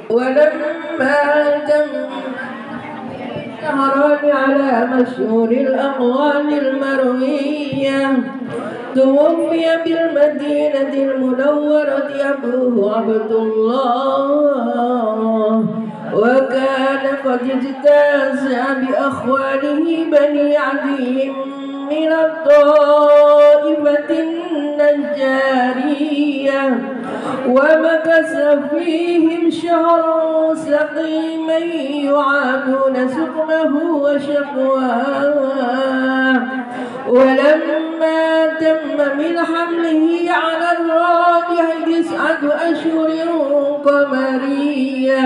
ولما تم شهران على مشهور الأقوال المروية توفي بالمدينة المنورة أبوه عبد الله، وكان قد اجتاز بأخواله بني عدي من الطائفة النجارية، ومكث فيهم شهرا سقيما يعانون سقمه وشقواه. ولما تم من حمله على الراجح 9 أشهر قمرية،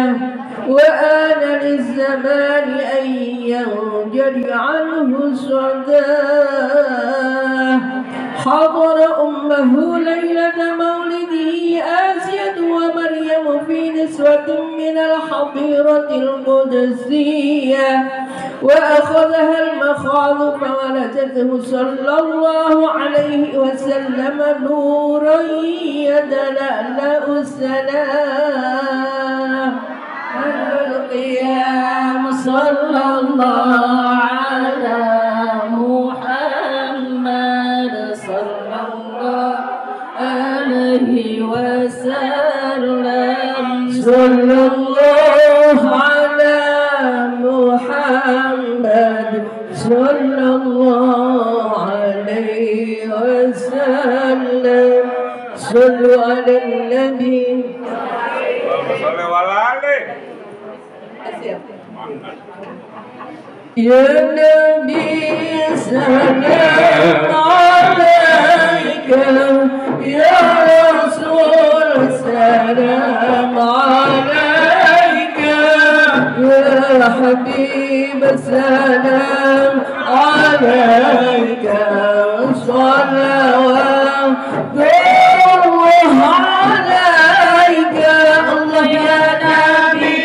وآن للزمان أن ينجلي عنه السعداء، حضر أمه ليلة مولده آسيا ومريم في نسوة من الحظيرة القدسية، وأخذها المخاض فولدته صلى الله عليه وسلم نورا يتلألأ السلام القيام صلى الله على محمد صلى الله عليه وسلم صلى الله على محمد صلى الله عليه وسلم. صلوا على النبي. يا نبي سلام عليك، يا رسول سلام عليك، يا حبيب سلام عليك، صلوات الله عليك. الله يا نبي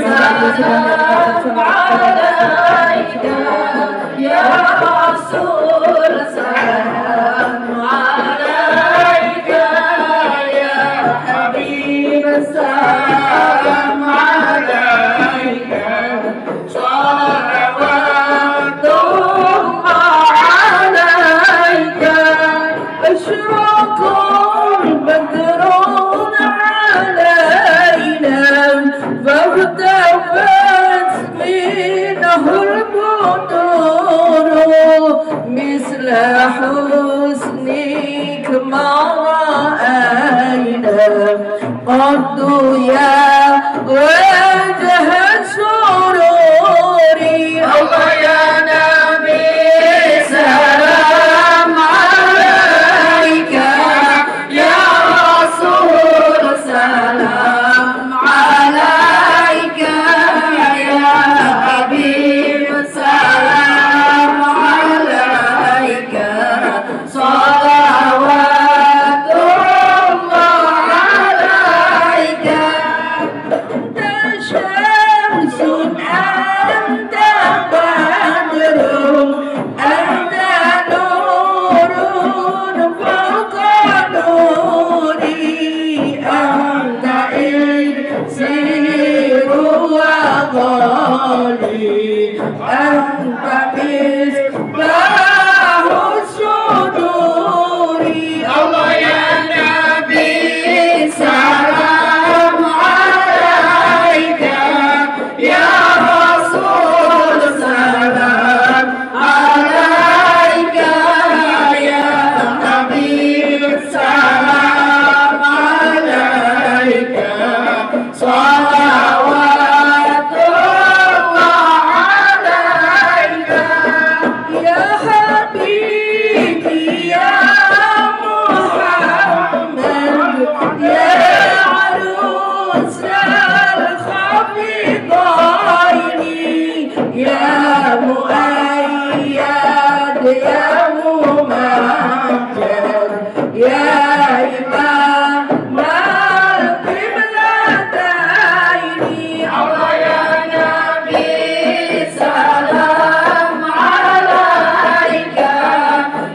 سلام عليك، يا رسول سلام عليك، يا حبيب سلام عليك، صلوات الله عليك. أشرق البدر علينا فارتفعت منه البدور، مثل حسنك ما رأينا قد يا وجه سروري. الله يا نبي سلام عليك، يا رسول سلام عليك، يا حبيب سلام عليك، صلوات الله عليك. أنت شمس أنت بدر أنت نور فوق نوري، أنت إكسير وغالي، أنت مصباح الصدور. الله يا نبي سلام عليك، يا رسول سلام عليك، يا حبيب سلام عليك، صلوات الله عليك. يا حبيبي يا محمد، يا عروس الخفيضين، يا مؤيد يا ممجد، يا إمام القبلتين. الله يا نبي سلام عليك،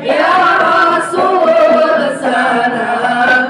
يا رسول سلام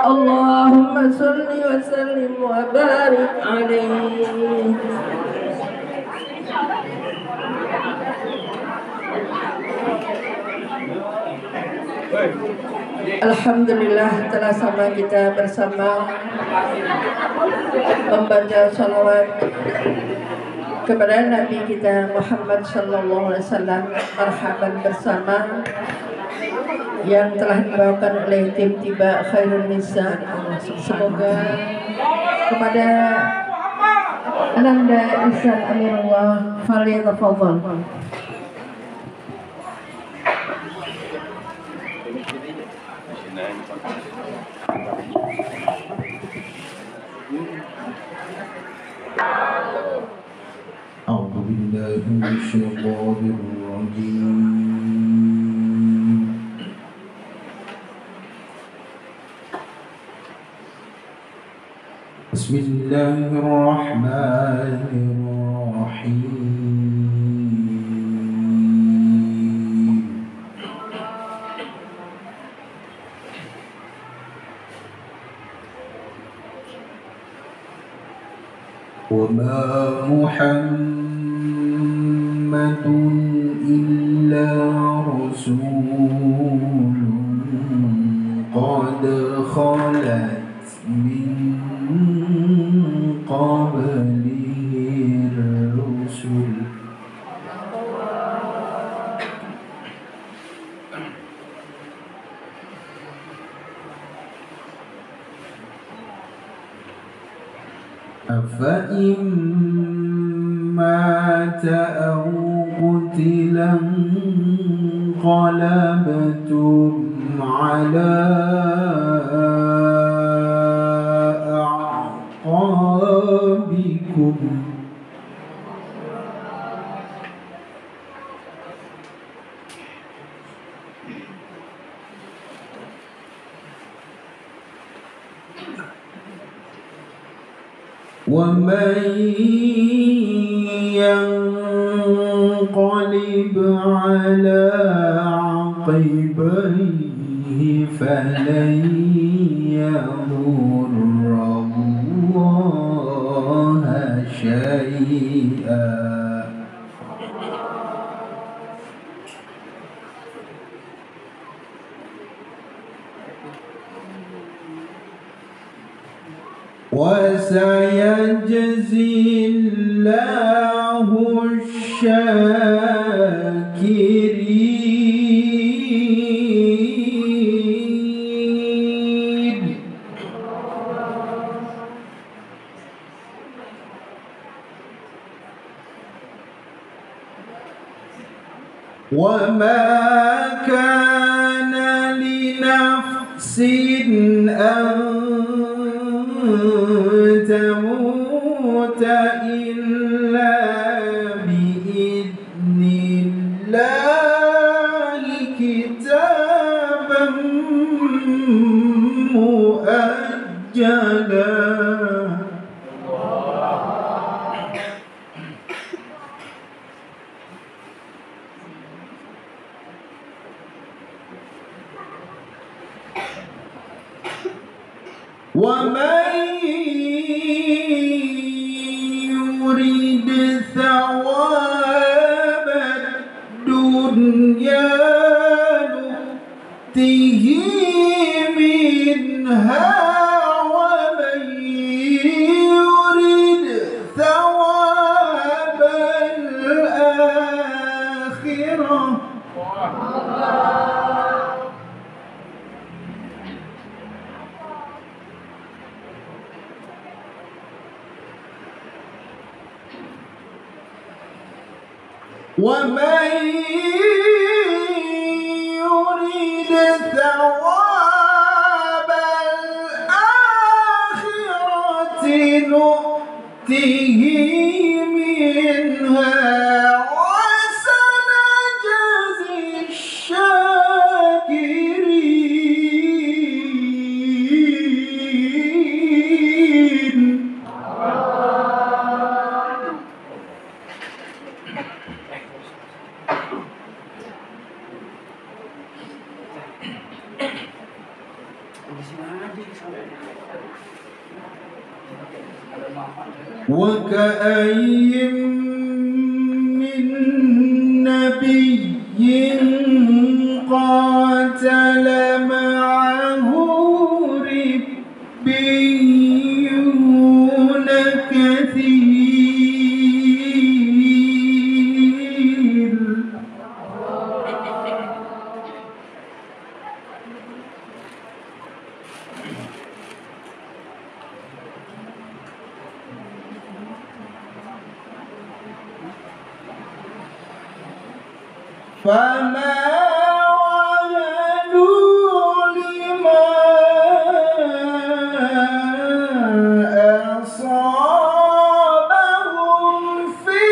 Allahumma salli wa sallim wa barik alaihi. Alhamdulillah telah sama kita bersama membaca salawat kepada Nabi kita Muhammad sallallahu alaihi wasallam. Marhaban bersama yang telah dibawakan oleh tim Tiba Khairun Nisa. Semoga kepada Ananda Ihsan Amirullah falyatafadhal. A'udzu billahi minasyaitonir rajim. Bismillahirrahmanirrahim. Wa ma Muhammadun illa rasulun qad khalat min qablihi ar-rusul. أفإن مات أو قتل انقلبتم على أعقابكم ومن ينقلب على عقبيه فلن يضر الله شيئا وسيجزي الله الشاكرين. وما كان لنفس أن تموت إلا بإذن الله كتابا مؤجلا. ومن يريد ثواب الدنيا نؤته منها ومن يريد ثواب الآخرة ومن يريد ثواب الآخرة نؤته منها وسنجزي الشاكرين. وكأي من نبي قاتل معه ربيون كثير فما وهنوا لما أصابهم في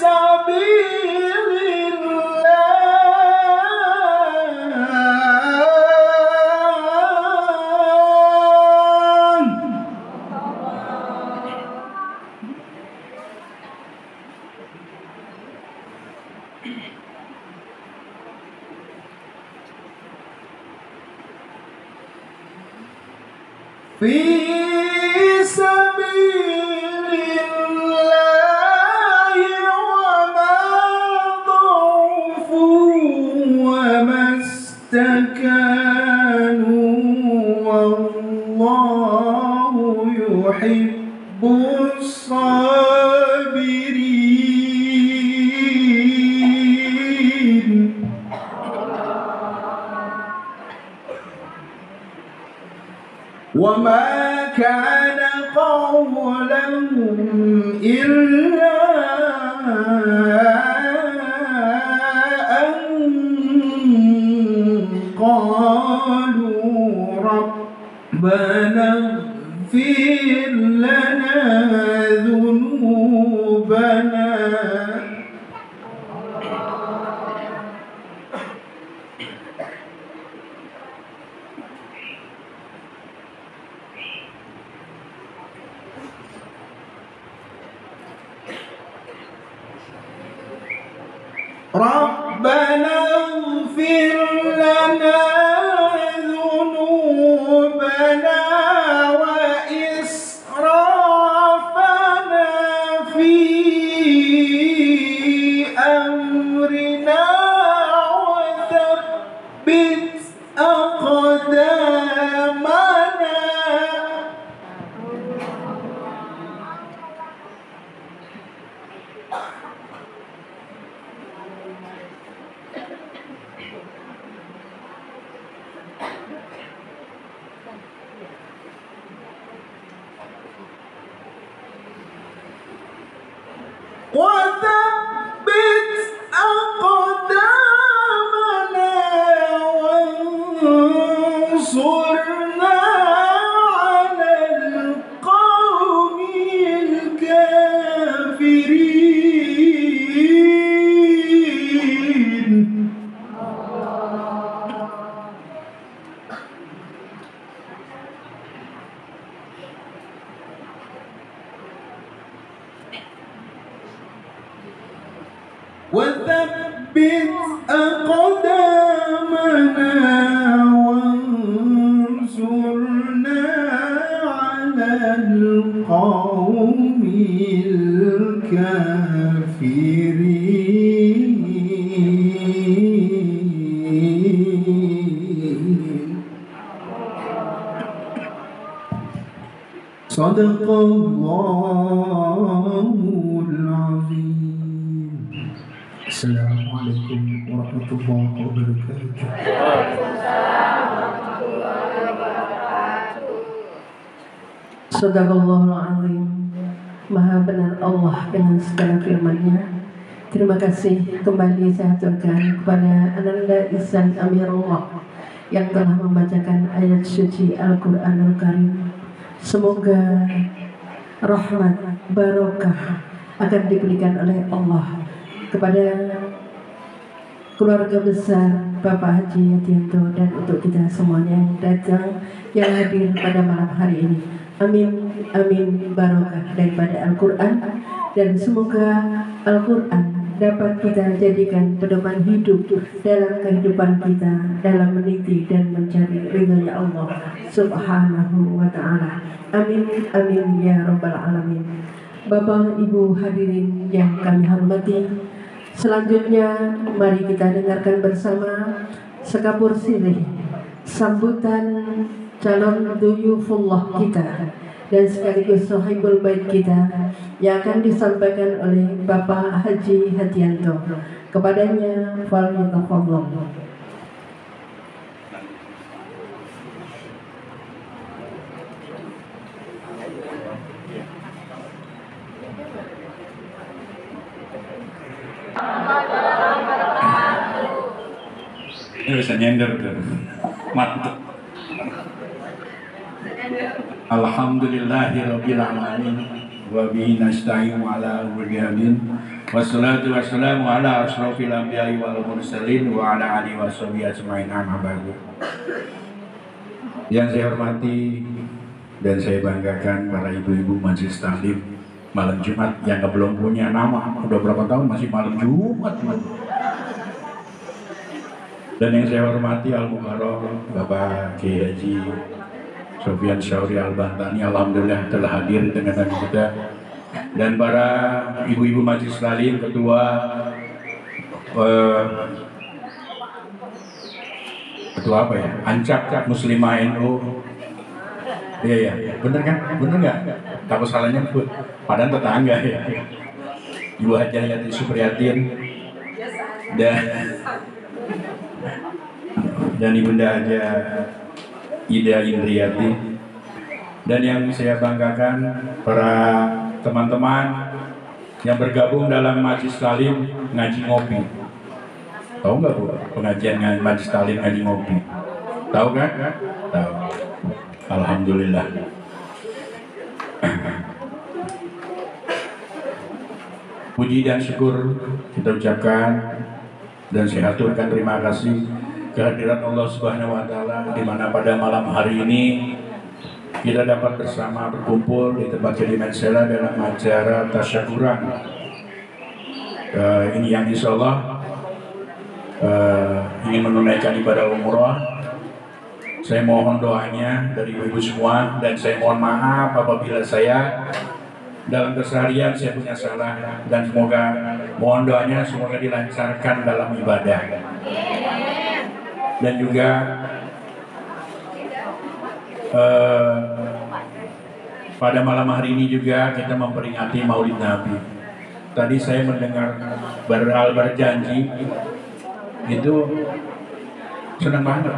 سبيل الله في سبيل الله وما ضعفوا وما استكانوا والله يحب الصابرين. وما كان قولهم إلا أن قالوا ربنا اغفر لنا ذنوبنا ربنا اغفر لنا ذنوبنا وإسرافنا في أمرنا وثبت أقدامنا وثبت أقدامنا وانصرنا على القوم الكافرين. صدق الله العظيم. السلام عليكم ورحمة الله وبركاته. Sadaqallahul azim. Maha benar Allah dengan segala firman-Nya. Terima kasih kembali saya haturkan kepada Ananda Ihsan Amirullah yang telah membacakan ayat suci Al-Qur'anul Karim. Semoga rahmat barokah akan diberikan oleh Allah kepada keluarga besar Bapak Haji Yatianto dan untuk kita semuanya yang datang, yang hadir pada malam hari ini. Amin, amin, barokah daripada Al-Quran, dan semoga Al-Quran dapat kita jadikan pedoman hidup dalam kehidupan kita dalam meniti dan mencari ridhonya Allah Subhanahu wa Ta'ala. Amin, amin ya Rabbal Alamin. Bapak Ibu hadirin yang kami hormati, selanjutnya mari kita dengarkan bersama sekapur sirih sambutan calon duyufullah kita dan sekaligus sahibul bait kita yang akan disampaikan oleh Bapak Haji Hadianto. Kepadanya falyatafadhal. Ini bisa nyender tuh. Mantap. Alhamdulillahirabbil alamin wa bihi nasta'inu ala umuri din wassalatu wassalamu ala asrofil anbiya'i wal mursalin wa ala alihi washabihi ajmain amma ba'du. Yang saya hormati dan saya banggakan para ibu-ibu majelis taklim malam Jumat yang belum punya nama, udah berapa tahun masih malam Jumat. Dan yang saya hormati Al-Mukarram Bapak Kiai Haji Sofyan Syauri Al-Bantani, alhamdulillah telah hadir di tengah-tengah kita, dan para ibu-ibu majelis taklim, ketua apa ya, Ancak Muslimah NU. Iya, bener kan? Bener nggak? Takut salah nyebut, padahal tetangga ya. Ibu Hajah Yati Supriyatin dan Ibunda Haja Ida Indriyati, dan yang saya banggakan para teman-teman yang bergabung dalam majelis taklim ngaji ngopi. Tahu nggak Bu pengajian majelis taklim ngaji ngopi? Tahu kan? Tahu. Alhamdulillah. Puji dan syukur kita ucapkan dan saya aturkan terima kasih kehadirat Allah Subhanahu wa Ta'ala, di mana pada malam hari ini kita dapat bersama berkumpul di tempat Kedimen Sela dalam acara tasyakuran. Ini yang insya Allah ingin menunaikan ibadah umrah. Saya mohon doanya dari ibu-ibu semua, dan saya mohon maaf apabila saya dalam keseharian saya punya salah, dan semoga mohon doanya semoga dilancarkan dalam ibadah. Dan juga pada malam hari ini juga kita memperingati Maulid Nabi. Tadi saya mendengar berjanji itu senang banget,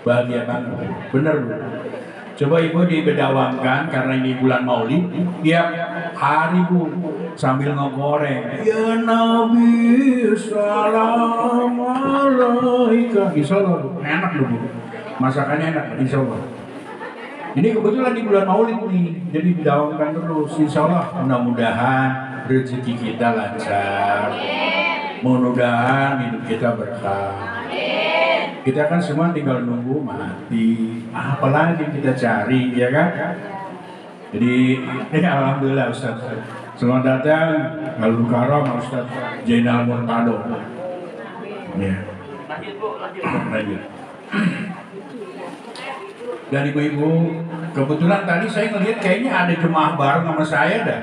bahagia banget, bener Bu. Coba Ibu dibedawangkan karena ini bulan Maulid, tiap hari Bu sambil ngegoreng ya Nabi salam alaika, insya Allah Bu, enak Bu, masakannya enak insya Allah. Ini kebetulan di bulan Maulid nih, jadi didawangkan terus, insya Allah. Mudah-mudahan rezeki kita lancar, mudah-mudahan hidup kita berkah. Kita kan semua tinggal nunggu mati, apalagi kita cari, ya kan? Jadi, alhamdulillah Ustaz. Selamat datang Al Mukarram Ustaz Jainal Murtado. Ya. Lanjut. Dan ibu-ibu, kebetulan tadi saya ngelihat kayaknya ada jemaah bareng sama saya dah.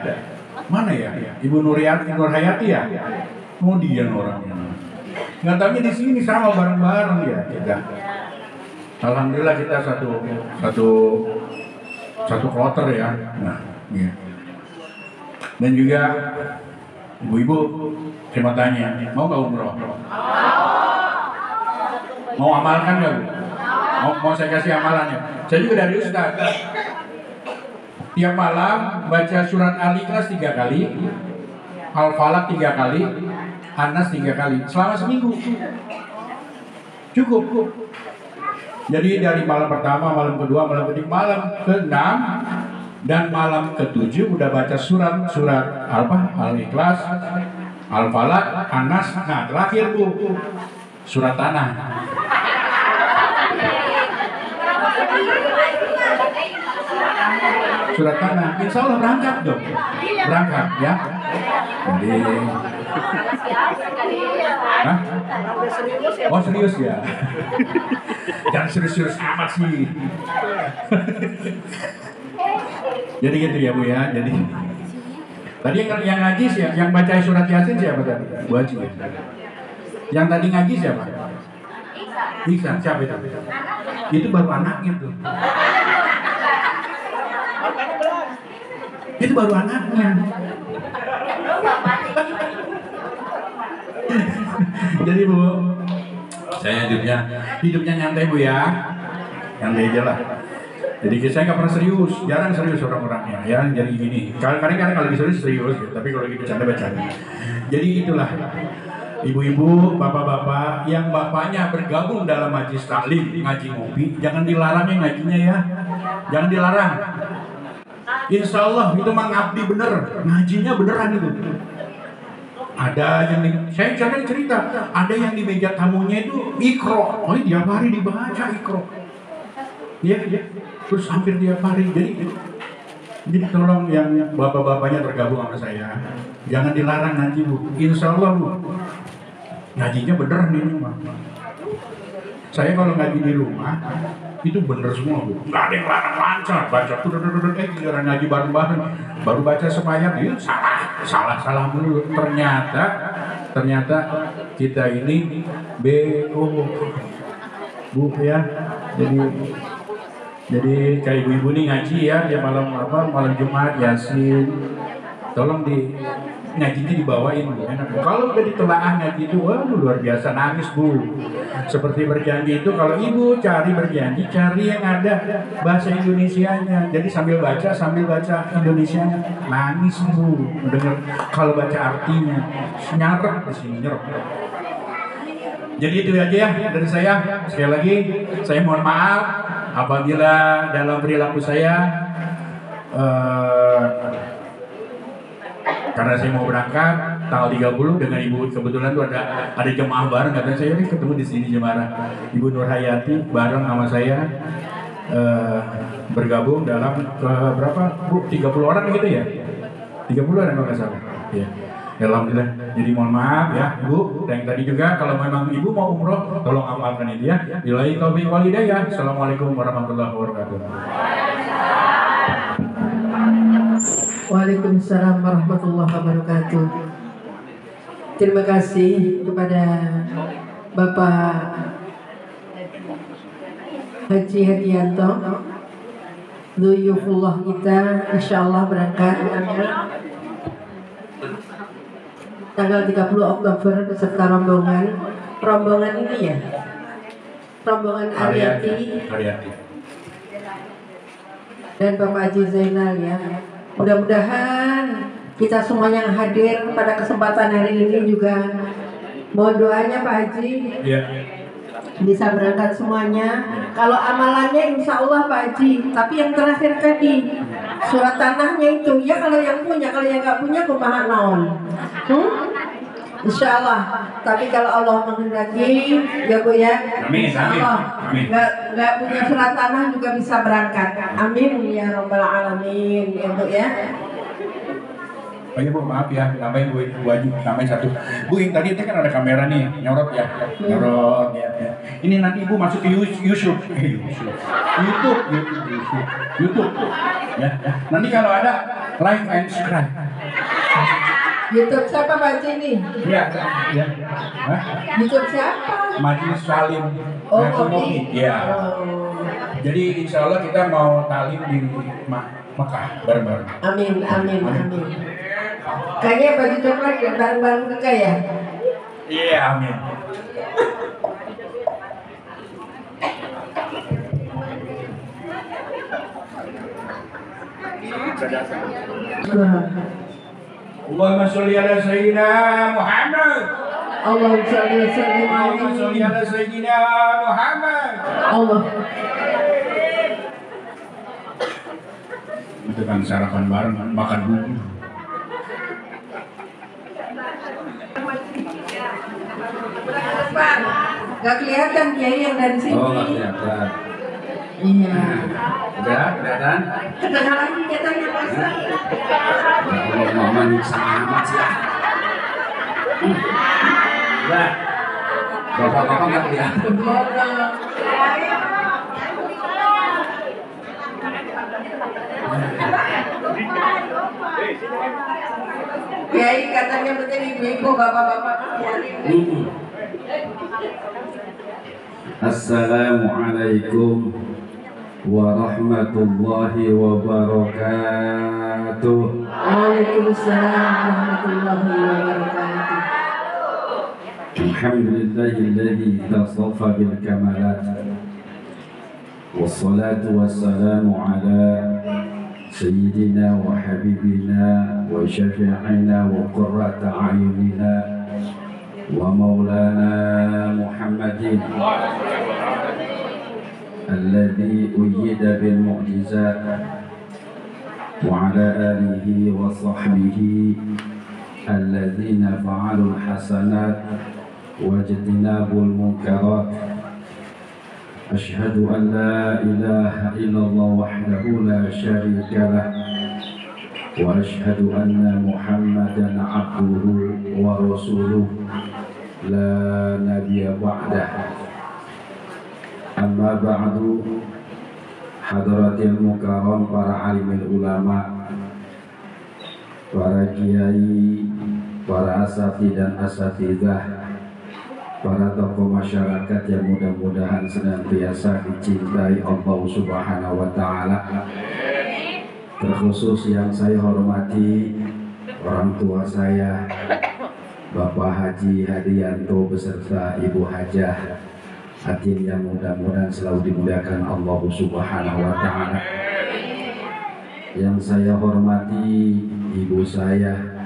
Mana ya? Ibu Nurhayati ya? Oh dia orangnya. Nggak tahunya di sini sama bareng-bareng ya kita. Alhamdulillah kita satu kloter ya. Nah, iya. Dan juga ibu-ibu, saya mau tanya, mau nggak umroh? Mau amalkan nggak, Bu? Mau saya kasih amalannya? Saya juga dari Ustaz. Tiap malam baca surat Al-Ikhlas 3 kali, Al-Falaq 3 kali, An-Nas 3 kali, selama seminggu. Cukup. Jadi dari malam pertama, malam kedua, malam ketiga, malam ke-6 dan malam ke-7 udah baca surat Al-Ikhlas, Al-Falaq, An-Nas. Nah terakhir Bu, surat Tanah. Surat Tanah, insya Allah berangkat dong. Berangkat ya. Jadi hah? Oh serius ya? Jangan serius-serius amat sih. Jadi gitu ya Bu ya. Jadi tadi yang ngaji siapa? Yang baca surat Yasin siapa tadi? Bu Haji. Yang tadi ngaji siapa? Iksan, siapa itu? Itu baru anaknya tuh. Itu baru anaknya. Jadi Bu, saya hidupnya nyantai Bu ya, nyantai aja lah. Jadi saya nggak pernah serius, jarang serius orang-orangnya ya. Jadi gini, kadang-kadang kalau lagi serius, ya. Tapi kalau lagi bercanda-bercanda. Jadi itulah ibu-ibu, bapak-bapak yang bapaknya bergabung dalam majlis taklim, ngaji ngopi, jangan dilarang yang ngajinya ya, jangan dilarang. Insya Allah itu mengabdi bener, ngajinya beneran itu. Ada yang saya cerita, ada yang di meja tamunya itu Iqra, oh tiap hari dibaca Iqra, ya, terus hampir tiap hari. Jadi tolong yang bapak-bapaknya tergabung sama saya, jangan dilarang ngaji Bu. Insya Allah Bu, ngajinya beneran ini mah. Saya kalau ngaji di rumah itu bener semua Bu, nggak ada yang lancar baca tuh giliran ngaji bareng-bareng baru baca semayang itu salah dulu. Ternyata kita ini BO Bu ya. Jadi kayak ibu-ibu nih ngaji ya, dia malam Jumat Yasin, tolong ngajinya dibawain Bu, enak Bu. Kalau udah ditelaah ngaji itu, waduh luar biasa, nangis Bu. Seperti berjanji itu, kalau ibu cari berjanji, cari yang ada bahasa Indonesianya. Jadi sambil baca Indonesianya, nangis Bu. Dengar kalau baca artinya, nyarek di sini nyerok. Jadi itu aja ya dari saya. Sekali lagi, saya mohon maaf apabila dalam perilaku saya karena saya mau berangkat tanggal 30 dengan ibu, kebetulan tuh ada jemaah bareng, katanya saya ini ketemu di sini jemaah Ibu Nurhayati bareng sama saya bergabung dalam berapa Bu? 30 orang gitu ya? 30 orang kalau nggak salah. Ya. Alhamdulillah. Jadi mohon maaf ya Bu, dan tadi juga kalau memang ibu mau umroh tolong amalkan itu ya. Billahi taufiq wal hidayah. Assalamualaikum warahmatullahi wabarakatuh. Waalaikumsalam warahmatullahi wabarakatuh. Terima kasih kepada Bapak Haji Hadianto, Duyufullah kita, insyaallah berangkat tanggal 30 Oktober beserta rombongan ini ya, rombongan Ariati dan Bapak Haji Zainal ya. Mudah-mudahan kita semua yang hadir pada kesempatan hari ini juga mohon doanya Pak Haji bisa berangkat semuanya. Kalau amalannya insya Allah Pak Haji, tapi yang terakhir tadi surat tanahnya itu ya, kalau yang punya, kalau yang nggak punya kumaha naon. Insya Allah. Tapi kalau Allah menghendaki ya Bu ya, insya Allah nggak punya surat tanah juga bisa berangkat. Amin ya robbal alamin ya Bu ya. Oh iya Bu, maaf ya, nambahin Bu, nambahin satu. Bu, yang tadi itu kan ada kamera nih, nyorot ya, nyorot ya. Ini nanti Ibu masuk ke YouTube, YouTube, ya. Nanti kalau ada like and subscribe. YouTube siapa Pak Haji ini? Ya. Hah? YouTube siapa? Majelis Salim. Oh, Kopi. Ya. Oh. Jadi insya Allah kita mau talim di Mekah bareng-bareng. Amin. Kayaknya baju coklat ya bareng-bareng Mekah ya? Iya, amin. Allahumma sholli ala sayyidina Muhammad. Allahumma sholli wa sallim Allahumma sholli ala sayyidina Muhammad. Allah. Itu kan sarapan bareng, makan bubur. Pak, gak kelihatan Kiai yang dari sini. Oh, nggak kelihatan. Iya. Udah, kelihatan? Kedengar lagi katanya Pak Ustaz. Kalau mama nyiksa amat sih ya. Udah. Bapak-bapak nggak kelihatan. Kiai katanya betul ibu-ibu, bapak-bapak. Assalamualaikum warahmatullahi wabarakatuh. Waalaikumsalam warahmatullahi wabarakatuh. Alhamdulillahilladzi tasaffa bil kamalat. Wassalatu wassalamu ala sayyidina wa habibina wa syafi'ina wa qurrata a'yunina wa maulana Muhammadin alladhi uyyida bil mu'jizat wa ala alihi wa sahbihi alladhina fa'alul hasanat wa jtinabul munkarat. Ashhadu an la ilaha illallah wahdahu la syarika lah wa ashhadu anna Muhammadan abduhu wa rasuluh la nabiyya ba'dah. Amma ba'du, hadratil mukarram, para alimul ulama, para kiai, para asati dan asatidzah, para tokoh masyarakat yang mudah-mudahan senantiasa dicintai Allah Subhanahu wa Ta'ala. Terkhusus yang saya hormati orang tua saya, Bapak Haji Hadianto beserta Ibu Hajah Atin, yang mudah-mudahan selalu dimuliakan Allah Subhanahu wa Ta'ala. Yang saya hormati ibu saya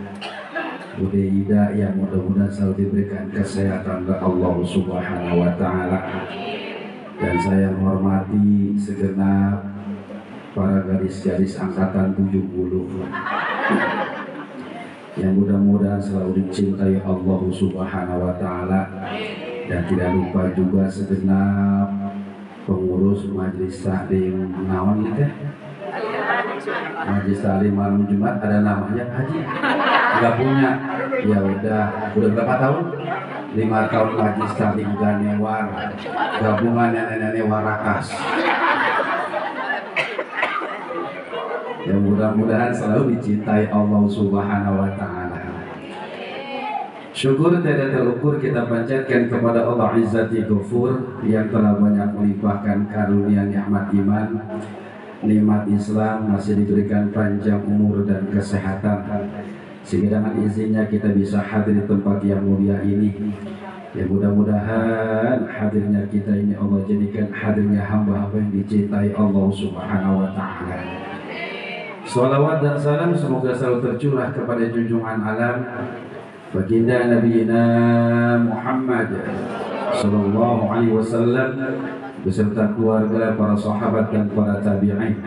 Bude Ida, yang mudah-mudahan selalu diberikan kesehatan oleh Allah Subhanahu wa Ta'ala. Dan saya menghormati segenap para gadis-gadis angkatan 70 yang mudah-mudahan selalu dicintai Allah Subhanahu wa Ta'ala. Dan tidak lupa juga segenap pengurus majelis taklim naon gitu. Majelis taklim malam Jumat ada namanya Haji? Enggak punya. Ya udah berapa tahun? 5 tahun majelis taklim Ganewar, gabungan nenek-nenek Warakas. Yang mudah-mudahan selalu dicintai Allah Subhanahu wa Ta'ala. Syukur tidak terukur kita panjatkan kepada Allah Izzati Ghafur yang telah banyak melimpahkan karunia nikmat iman, nikmat Islam, masih diberikan panjang umur dan kesehatan, sehingga dengan izinnya kita bisa hadir di tempat yang mulia ini. Ya mudah-mudahan hadirnya kita ini Allah jadikan hadirnya hamba-hamba yang dicintai Allah Subhanahu wa Ta'ala. Salawat dan salam semoga selalu tercurah kepada junjungan alam baginda Nabi Muhammad sallallahu alaihi wasallam beserta keluarga, para sahabat dan para tabi'in.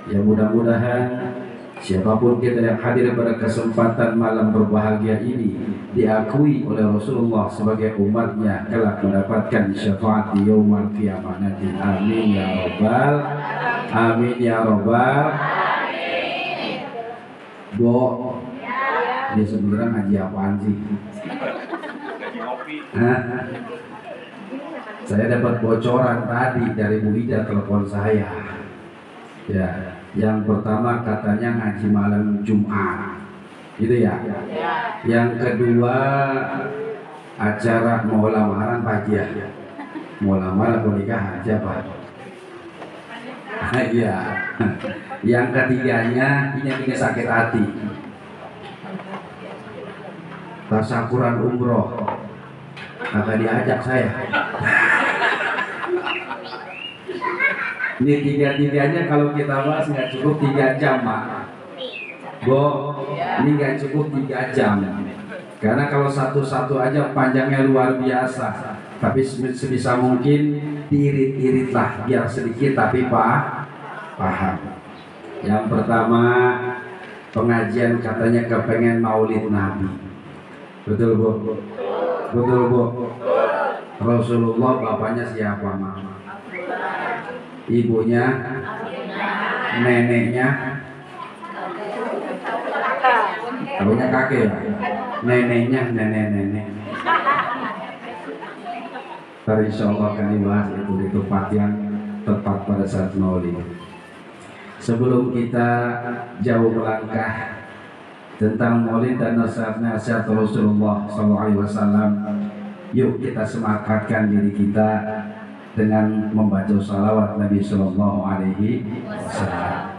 Ya mudah-mudahan siapapun kita yang hadir pada kesempatan malam berbahagia ini diakui oleh Rasulullah sebagai umatnya kelak mendapatkan syafaat di yaumul qiyamah nanti. Amin ya rabbal amin ya rabbal. Bo Dia sebenarnya ngaji apaan sih? Hah? Saya dapat bocoran tadi dari Bu Ida telepon saya. Ya, yang pertama katanya ngaji malam Jumat, gitu ya. Yang kedua acara mau lamaran Pak ya. Mau lamaran atau nikah aja Pak. Iya. Yang ketiganya ini sakit hati. Tasyakuran umroh. Kagak diajak saya. Ini tiga-tiganya kalau kita bahas nggak cukup 3 jam, Mak. Ini nggak cukup 3 jam. Karena kalau satu-satu aja panjangnya luar biasa. Tapi sebisa mungkin diirit-iritlah biar sedikit tapi paham. Yang pertama pengajian katanya kepengen maulid Nabi. Betul Bu? Betul Bu? Rasulullah bapaknya siapa Mak? Ibunya, neneknya, tahunya kakek ya, neneknya, nenek. Ntar insya Allah akan dibahas itu di tempat yang tepat pada saat maulid. Sebelum kita jauh melangkah tentang maulid dan nasihat Rasulullah SAW, yuk kita semangatkan diri kita dengan membaca salawat Nabi Sallallahu Alaihi Wasallam.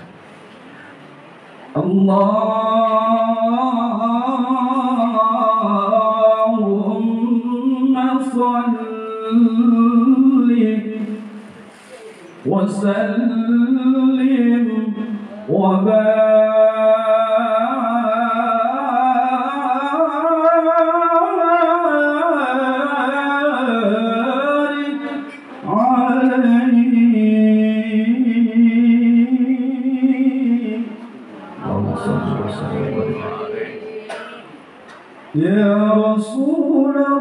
Allahumma salli wa sallim wa Ya Rasulullah,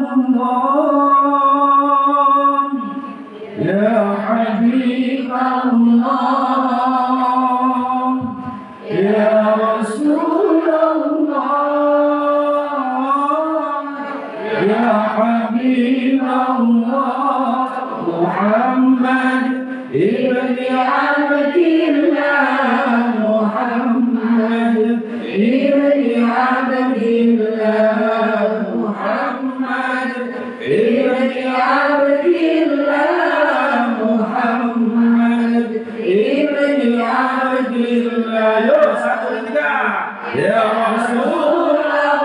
Ya Habibullah, Ya Rasulullah, Ya Habibullah, Muhammad ibni Abdillah, Muhammad ibni Abdillah, Muhammad ibni Abdillah, Muhammad ibni Abdillah. Yo, 1, 2, 3. Ya Rasulullah,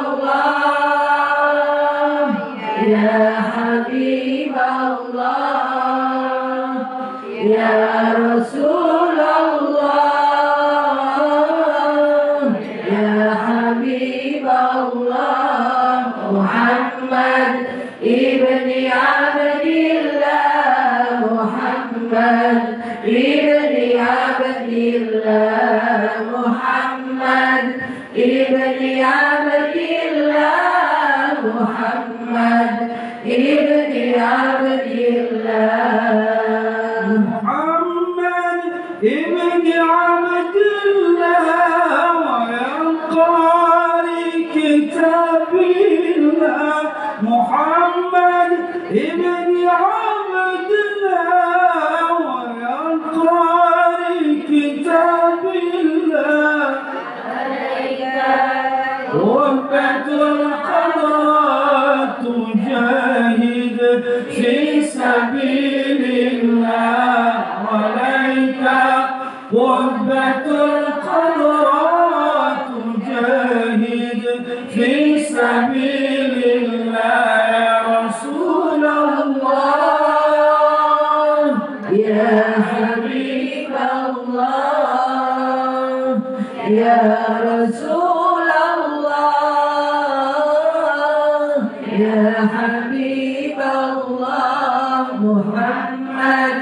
Ya Habibullah, Ya Rasulullah, Ya Habibullah, Muhammad ibni Abdillah, Muhammad ibni Abdillah, Muhammad ibni Abdillah, Muhammad ibni Abdillah, Muhammad ibni Abdillah, wa yanqari kitabillah, Muhammad ibni Abdillah, wa yanqari kitabillah, wabbatul qadrat tujahid fi sabilillah, walaika wabbatul qadrat tujahid fi sabilillah. Ya Rasulullah, Ya Habibullah, Ya Rasulullah, Ya Habibullah, Muhammad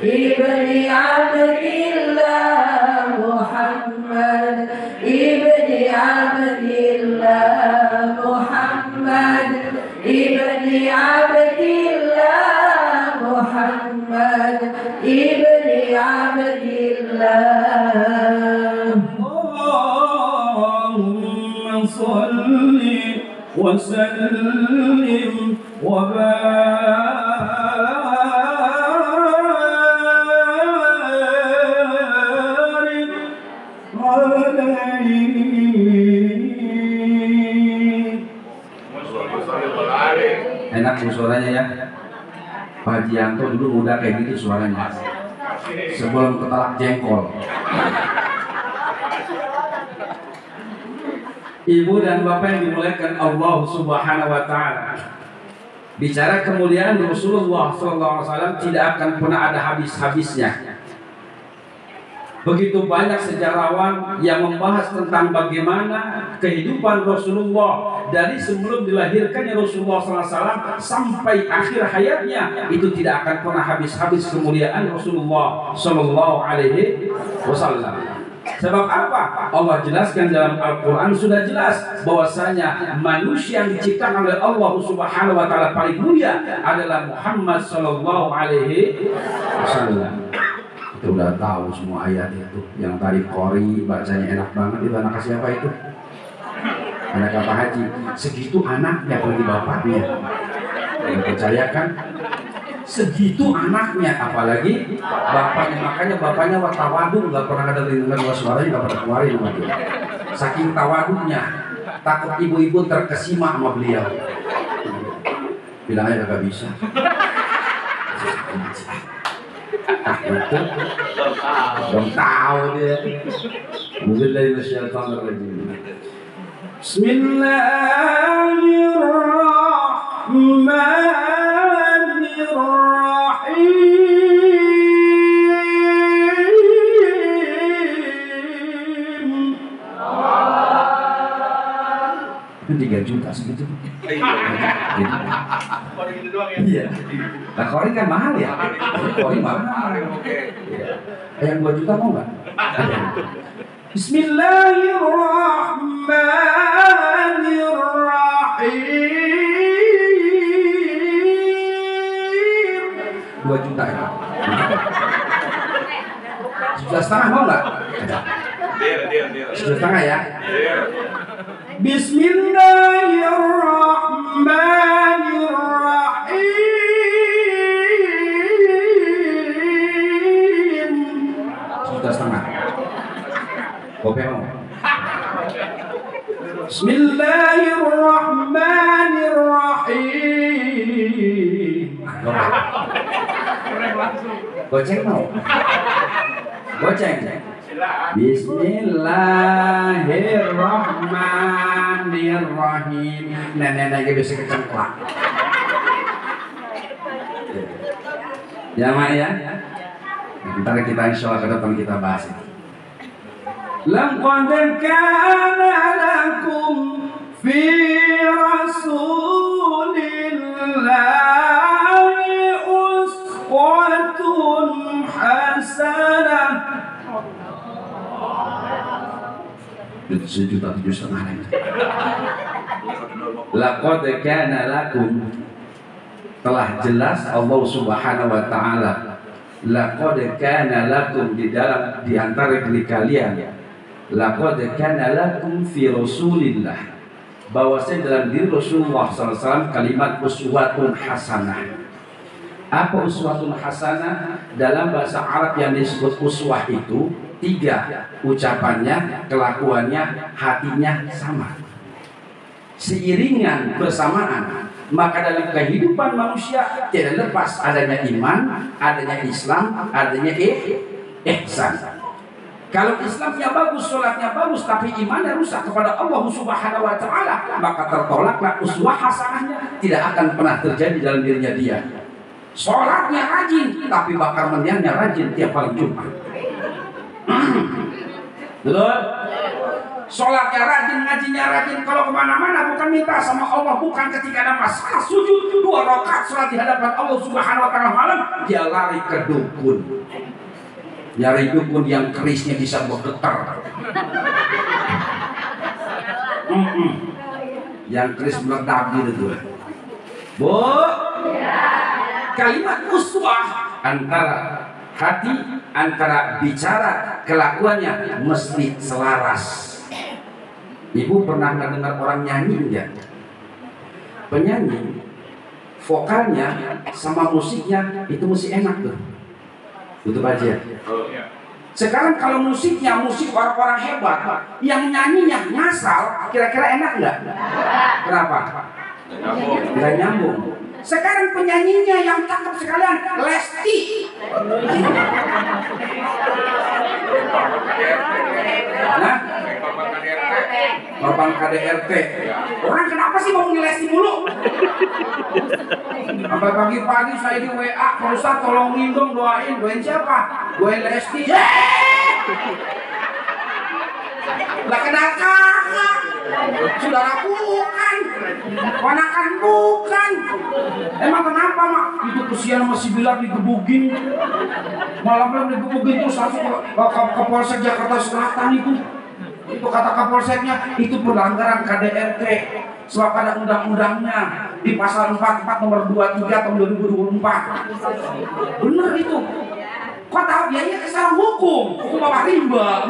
ibni Abdillah, Muhammad ibni Abdillah, Muhammad ibni Abdillah, Muhammad ibni Abdillah. Allahumma salli وسلم وبارك عليه. Enak suaranya ya. Pak Haji Yanto dulu muda kayak gitu suaranya. Sebelum ketelak jengkol. Ibu dan bapak yang dimuliakan Allah Subhanahu wa taala. Bicara kemuliaan Rasulullah SAW tidak akan pernah ada habis-habisnya. Begitu banyak sejarawan yang membahas tentang bagaimana kehidupan Rasulullah dari sebelum dilahirkannya Rasulullah SAW sampai akhir hayatnya, itu tidak akan pernah habis-habis kemuliaan Rasulullah SAW. Sebab apa? Allah jelaskan dalam Al-Quran, sudah jelas bahwasanya manusia yang diciptakan oleh Allah Subhanahu wa taala paling mulia adalah Muhammad sallallahu alaihi wasallam. Itu udah tahu semua ayat itu. Yang tadi Qori bacanya enak banget, itu anak siapa itu? Anak Pak Haji. Segitu anaknya pergi bapaknya. Yang percaya kan? Segitu anaknya, apalagi bapaknya. Makanya bapaknya tawadu, nggak pernah ada dengar suaranya, nggak pernah keluarin sama dia. Saking tawadunya, takut ibu-ibu terkesima sama beliau. Bilangnya kagak bisa. Itu belum tahu dia. Mungkin dari syaitan rajim. Bismillahirrahmanirrahim. 3 juta segitu. Iya. Nah, Kori kan mahal ya. Kori mahal. Yang 2 juta mau nggak? Bismillahirrahmanirrahim. 2 juta ya. 1,5 mau nggak? Deal. 1,5 ya. Bismillahirrahmanirrahim. 1,5. Kopi mau? Bismillahirrahmanirrahim. Goceng mau? Goceng. Bismillahirrahmanirrahim. Nenek-nenek bisa kecengklak. Ya Mak ya. Ntar kita insya Allah ke depan kita bahas itu. Laqad kana lakum fi rasulillahi uswatun hasanah. 1,7 juta. Laqad kana lakum, telah jelas Allah Subhanahu wa taala. Laqad kana lakum, di antara diri kalian. Laqad kana lakum fi Rasulillah, bahwasanya dalam diri Rasulullah SAW kalimat uswatun hasanah. Apa uswatun hasanah? Dalam bahasa Arab yang disebut uswah itu 3, ucapannya, kelakuannya, hatinya sama, seiringan bersamaan. Maka dalam kehidupan manusia tidak lepas adanya iman, adanya Islam, adanya ihsan. Kalau Islamnya bagus, sholatnya bagus, tapi imannya rusak kepada Allah Subhanahu wa taala, maka tertolaklah uswah hasanahnya, tidak akan pernah terjadi dalam dirinya dia. Sholatnya rajin, tapi bakar mendiannya rajin tiap hari Jumat. Betul? Sholatnya rajin, ngajinya rajin. Kalau kemana-mana bukan minta sama Allah, bukan ketika ada masalah sujud 2 rakaat sholat di hadapan Allah Subhanahu wa taala malam, dia lari ke dukun. Nyari dukun yang kerisnya bisa bergetar. Yang keris meledak gitu. Bu, kalimat uswah antara hati, antara bicara, kelakuannya mesti selaras. Ibu pernah dengar orang nyanyi enggak? penyanyi, vokalnya sama musiknya itu mesti enak tuh. Tutup aja. Sekarang kalau musiknya musik orang-orang hebat, yang nyanyinya ngasal, kira-kira enak nggak? Kenapa? Nggak nyambung. Sekarang penyanyinya yang cakep sekalian, Lesti. Nah, korban KDRT. Orang kenapa sih mau Lesti mulu? Sampai pagi-pagi saya di WA, Pak Ustaz tolongin dong doain siapa? Doain Lesti. Lah kenal kakak, saudara bukan, ponakan bukan. Emang kenapa mak? Itu kesian masih bilang digebukin, malam-malam digebukin terus langsung ke Polsek Jakarta Selatan itu. Itu kata Kapolseknya, itu pelanggaran KDRT. Sebab ada undang-undangnya di pasal 44 nomor 23 tahun 2024. Bener itu. Kok tahu dia ini kesalahan hukum apa rimba?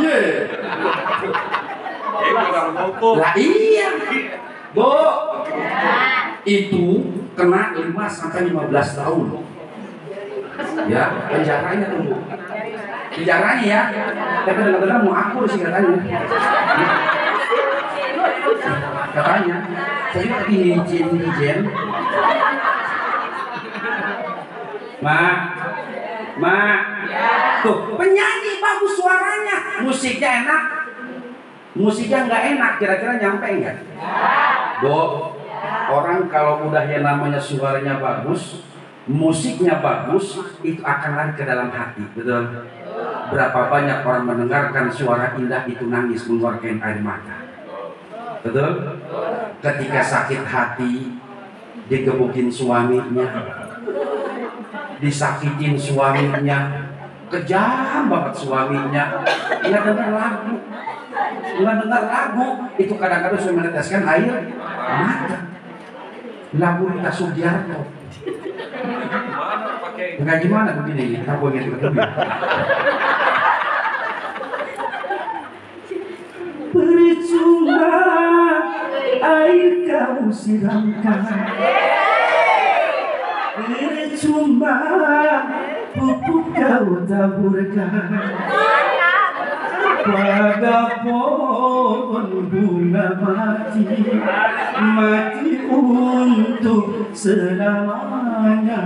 Lah iya, Bu. Itu kena 5 sampai 15 tahun. Ya, penjaranya tuh, Bu. Penjaranya ya. Tapi dengar-dengar mau akur sih katanya. Katanya, saya lagi izin. Mak, tuh penyanyi bagus suaranya, musiknya enak, musiknya nggak enak, kira-kira nyampe nggak? Bu, orang kalau udah yang namanya suaranya bagus, musiknya bagus, itu akan lari ke dalam hati, betul? Berapa banyak orang mendengarkan suara indah itu nangis mengeluarkan air mata, betul? Ketika sakit hati, digebukin suaminya, disakitin suaminya, kejam banget suaminya, nggak dengar lagu, itu kadang-kadang saya meneteskan air mata. Lagu Rita Sugiarto. Enggak gimana begini, kita punya lebih. Percuma air kau siramkan, percuma pupuk kau taburkan pada pohon bunga mati untuk selamanya.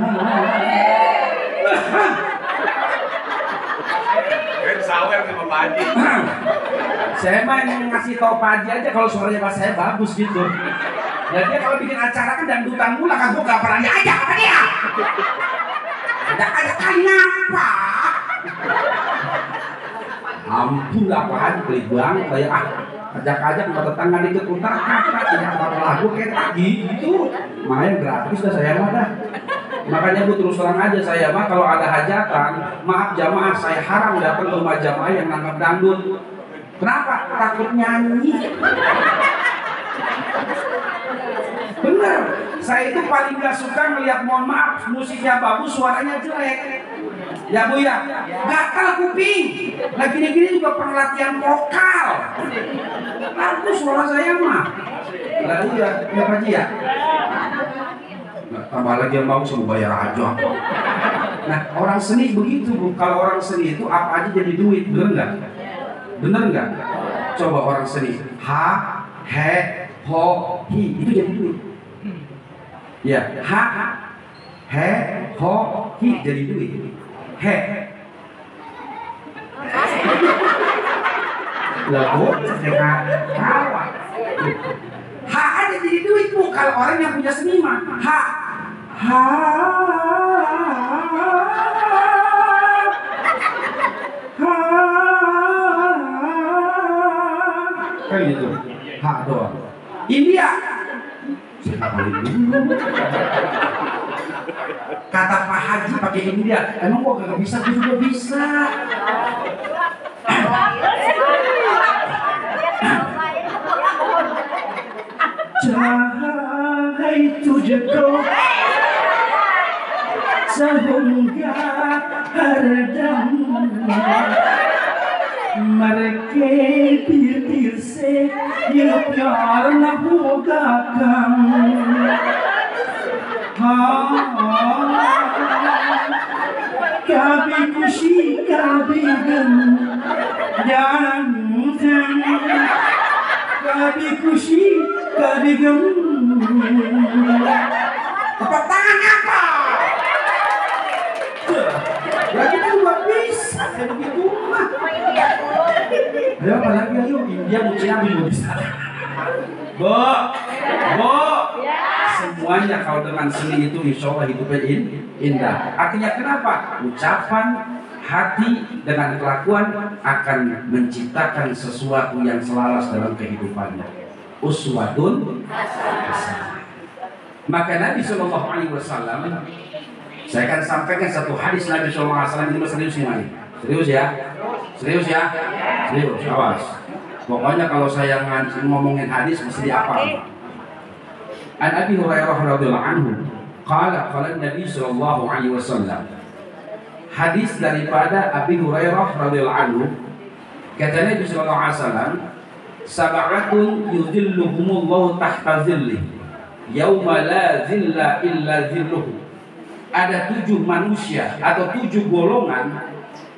Saya main ngasih tau Pak Haji aja kalau suaranya pas saya bagus gitu. Ya dia kalau bikin acara kan dangdutan mula kan, gue gak pernah diajak apa dia. Ajak kenapa? Ampun lah Pak Haji, beli bang, kayak ajak sama tetangga dikit putar kakak, tidak apa lagu kayak tadi gitu. Main gratis dah saya mah dah. Makanya Bu terus terang aja saya mah kalau ada hajatan, maaf jamaah saya haram datang ke rumah jamaah yang nangkap dangdut. Kenapa? Takut nyanyi. Bener, saya itu paling gak suka melihat, mohon maaf, musiknya bagus, suaranya jelek. Ya Bu ya, gatal kuping. Nah gini-gini juga perlatihan vokal. Bagus suara saya mah. Lah iya, ya Pak Haji ya. Nah, tambah lagi yang mau semua bayar aja. Nah orang seni begitu Bu, kalau orang seni itu apa aja jadi duit, bener nggak? Bener nggak? Coba orang seni, ha, he, ho, hi, itu jadi duit. Ya, ha, he, ho, hi jadi duit. He, lagu, kawa. Ha aja jadi duit Bu, kalau orang yang punya seni mah. Ha, kayak gitu. Ha doang. India. Kata Pak Haji pakai India. Emang gua kagak bisa, gua juga bisa. Cahaya tujuhku sehingga hardam mereka bir se ye pyar na hoga kam कभी खुशी कभी गम जानते कभी खुशी कभी गम. Tepuk tangan apa? Berarti kan gak bisa kayak begitu mah. Ayo apalagi ayo India mau Ciambi mau bisa. Bu, semuanya kalau dengan seni itu insya Allah hidupnya indah. Artinya kenapa? Ucapan, hati dengan kelakuan akan menciptakan sesuatu yang selaras dalam kehidupannya. Uswatun hasanah. Maka Nabi Shallallahu Alaihi Wasallam, saya akan sampaikan satu hadis Nabi Shallallahu Alaihi Wasallam. Ini serius nih, serius ya, serius ya, serius. Awas. Pokoknya kalau saya ngomongin hadis mesti dihafal. An Abi Hurairah radhiyallahu anhu, qala Nabi sallallahu alaihi wasallam. Hadis daripada Abi Hurairah radhiyallahu anhu, kata Nabi sallallahu alaihi wasallam, sab'atun yudhilluhumullahu tahta dhillih yauma la dhilla illa dhilluhu. Ada 7 manusia atau 7 golongan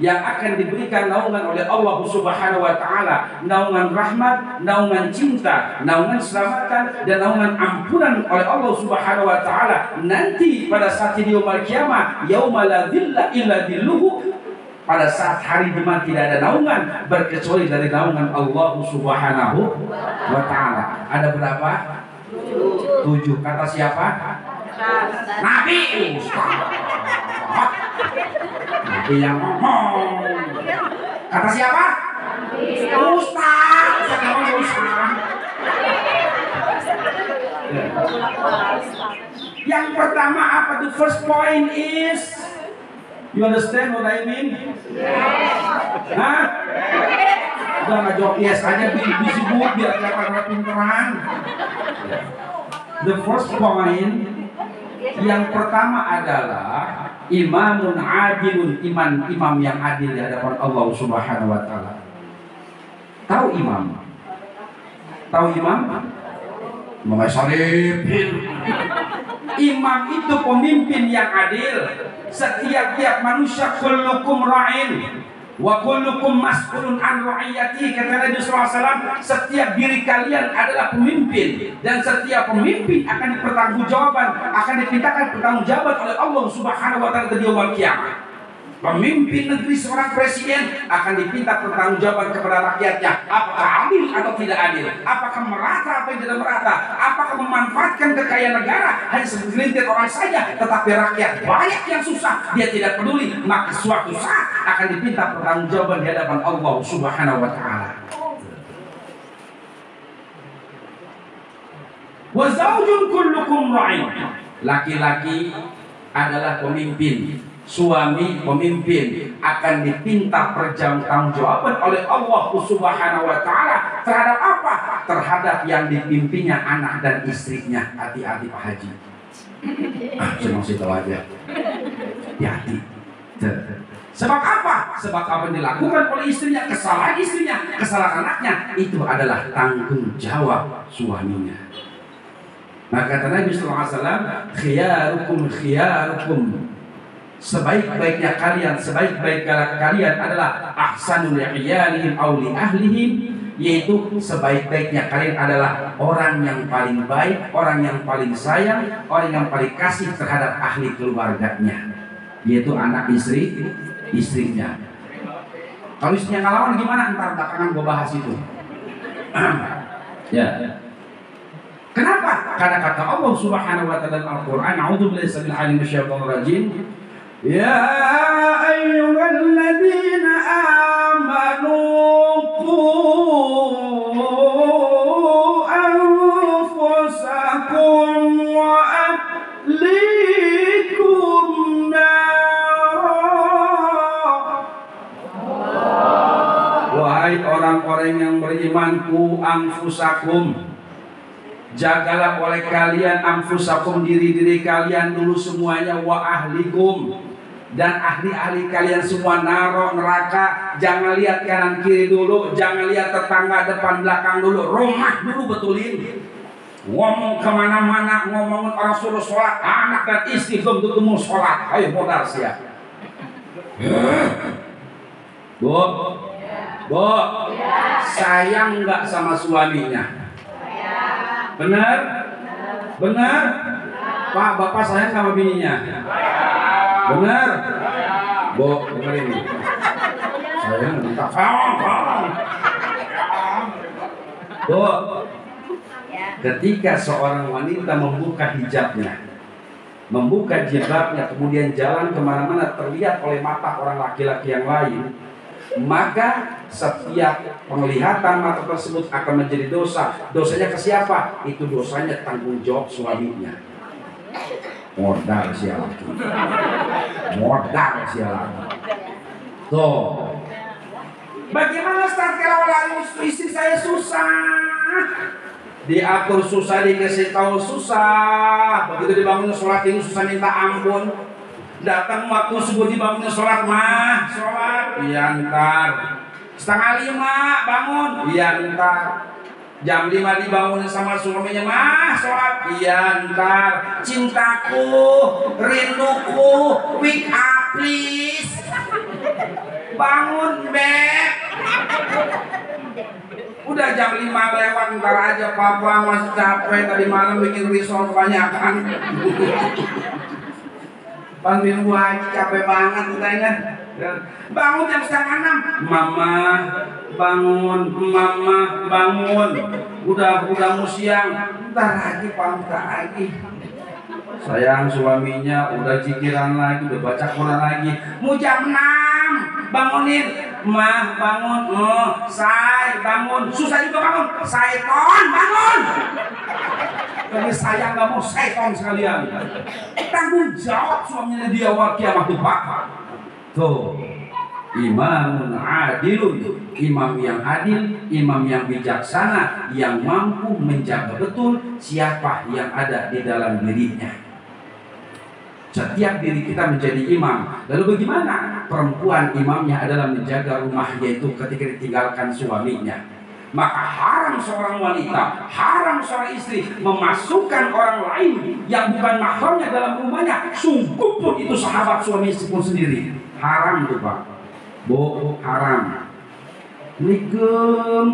yang akan diberikan naungan oleh Allah Subhanahu wa taala, naungan rahmat, naungan cinta, naungan keselamatan dan naungan ampunan oleh Allah Subhanahu wa taala nanti pada saat di yaumul kiamah, yauma la dhilla illa dhilluhu, pada saat hari di mana tidak ada naungan berkecuali dari naungan Allah Subhanahu wa taala. Ada berapa? 7. Kata siapa? Nabi. Nabi yang ngomong. Kata siapa? Ustaz. Yang pertama apa? The first point is, you understand what I mean? Hah? Udah nggak jawab yes aja, disebut biar kelihatan pinteran. The first point yang pertama adalah imamun adilun, imam yang adil di hadapan Allah Subhanahu wa taala. Tahu imam? Tahu imam? Mengasaripin. Imam itu pemimpin yang adil. Setiap manusia kullukum ra'in wa kullukum mas'ulun an ra'iyati, kata Nabi SAW. Setiap diri kalian adalah pemimpin dan setiap pemimpin akan dipertanggungjawabkan, akan dipintakan pertanggungjawaban oleh Allah Subhanahu wa taala di yaumul kiamah. Pemimpin negeri, seorang presiden akan dipinta pertanggungjawaban kepada rakyatnya. Apakah adil atau tidak adil? Apakah merata atau tidak merata? Apakah memanfaatkan kekayaan negara hanya segelintir orang saja, tetapi rakyat banyak yang susah dia tidak peduli? Maka suatu saat akan dipinta pertanggungjawaban di hadapan Allah Subhanahu wa taala. Wa zaujun kullukum ra'in. Laki-laki adalah pemimpin. Suami pemimpin akan dipinta pertanggungjawaban oleh Allah Subhanahu wa taala terhadap apa? Terhadap yang dipimpinnya anak dan istrinya. Hati-hati Pak Haji. Saya masih tahu aja. Hati-hati. Sebab apa? Sebab apa yang dilakukan oleh istrinya, kesalahan anaknya, itu adalah tanggung jawab suaminya. Maka kata Nabi sallallahu alaihi wasallam, khiyarukum, sebaik-baiknya kalian, sebaik-baik kalian adalah ahsanul iyalihim aw li ahlihim, yaitu sebaik-baiknya kalian adalah orang yang paling baik, orang yang paling sayang, orang yang paling kasih terhadap ahli keluarganya, yaitu anak istrinya. Kalau istrinya ngelawan gimana? Ntar belakangan gua bahas itu. Ya. Kenapa? Karena kata Allah Subhanahu wa taala dalam Al-Qur'an, a'udzubillahi minasyaitonir rajim. Ya ayyuhalladzina amanu qu anfusakum wa ahlikum nara. Wahai orang-orang yang beriman, ku anfusakum, jagalah oleh kalian anfusakum, diri-diri kalian dulu semuanya, wa ahlikum, dan ahli-ahli kalian semua, naro, neraka. Jangan lihat kanan kiri dulu, jangan lihat tetangga depan belakang dulu, rumah dulu betulin. ngomong kemana-mana, ngomongin orang suruh sholat, anak dan istri belum tentu mau sholat. Ayo modal siap. Bu, bu, sayang nggak sama suaminya? Benar? Benar? Pak, bapak sayang sama bininya? Benar? Bu, dengerin nih. Sayang minta Bu, ketika seorang wanita membuka hijabnya, membuka jilbabnya, kemudian jalan kemana-mana terlihat oleh mata orang laki-laki yang lain, maka setiap penglihatan mata tersebut akan menjadi dosa. Dosanya ke siapa? Itu dosanya tanggung jawab suaminya. Modal si laki. Modal si laki. Tuh. Bagaimana Ustaz kalau istri saya susah? Diatur susah, dikasih tahu susah. Begitu dibangun sholat ini susah minta ampun. Datang waktu subuh dibangun sholat mah, sholat. Iya ntar. 4:30 bangun. Iya ntar. Jam 5 dibangun sama suaminya mah, sholat. Iya ntar. Cintaku, rinduku, wake up please. Bangun Beb. Udah jam 5 lewat, ntar aja papa masih capek tadi malam bikin risol kebanyakan. Bantuin gua aja capek banget katanya. Bangun jam 5:30. Mama bangun, mama bangun. Udah mau siang. Ntar lagi ntar lagi. Sayang suaminya udah jikiran lagi, udah baca Quran lagi. Mau jam 6. Bangunin, mah bangun, say bangun, susah juga bangun, Saiton bangun. Tapi saya nggak mau Saiton sekalian. Tanggung jawab suaminya dia wakil kiamat tuh Pak. Tuh, imamun adilun, imam yang adil, imam yang bijaksana, yang mampu menjaga betul siapa yang ada di dalam dirinya. Setiap diri kita menjadi imam. Lalu bagaimana? Perempuan imamnya adalah menjaga rumahnya itu ketika ditinggalkan suaminya. Maka haram seorang wanita, haram seorang istri memasukkan orang lain yang bukan mahramnya dalam rumahnya. Sungguh pun itu sahabat suami istri pun sendiri. Haram itu Pak. Bu, haram. Assalamualaikum.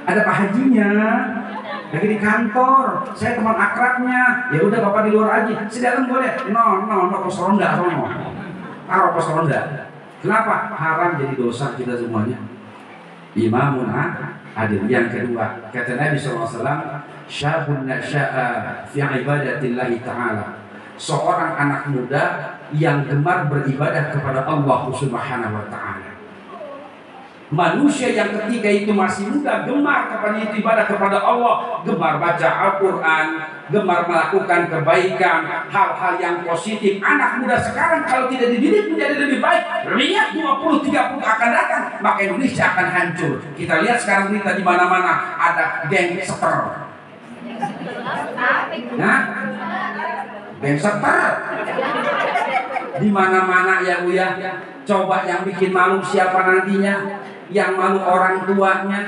Ada Pak Hajinya. Lagi di kantor, saya teman akrabnya. Ya udah bapak di luar aja. Si dalam boleh? No, pos ronda sono. Taruh pos ronda. Kenapa? Haram jadi dosa kita semuanya. Imamun adil. Yang kedua, kata Nabi SAW, syabun nasya'a fi ibadatillahi ta'ala. Seorang anak muda yang gemar beribadah kepada Allah Subhanahu wa ta'ala. Manusia yang ketika itu masih muda gemar kepada ibadah kepada Allah, gemar baca Al-Quran, gemar melakukan kebaikan, hal-hal yang positif. Anak muda sekarang kalau tidak dididik menjadi lebih baik, lihat 20-30 akan datang, maka Indonesia akan hancur. Kita lihat sekarang berita di mana-mana ada gangster. Nah, gangster di mana-mana ya Bu ya. Coba yang bikin malu siapa nantinya? Yang malu orang tuanya.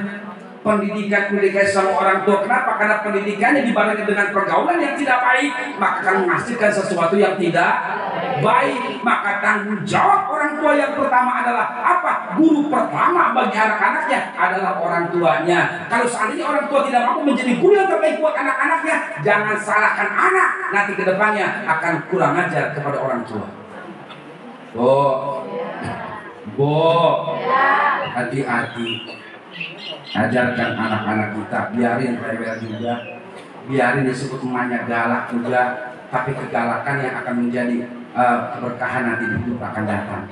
Pendidikan sama orang tua. Kenapa? Karena pendidikannya dibarengi dengan pergaulan yang tidak baik, maka akan menghasilkan sesuatu yang tidak baik. Maka tanggung jawab orang tua yang pertama adalah apa? Guru pertama bagi anak-anaknya adalah orang tuanya. Kalau seandainya orang tua tidak mampu menjadi guru yang terbaik buat anak-anaknya, jangan salahkan anak. Nanti kedepannya akan kurang ajar kepada orang tua. Hati-hati. Ajarkan anak-anak kita, biarin rewel juga, biarin disebut emaknya galak juga, tapi kegalakan yang akan menjadi keberkahan nanti di hidup akan datang.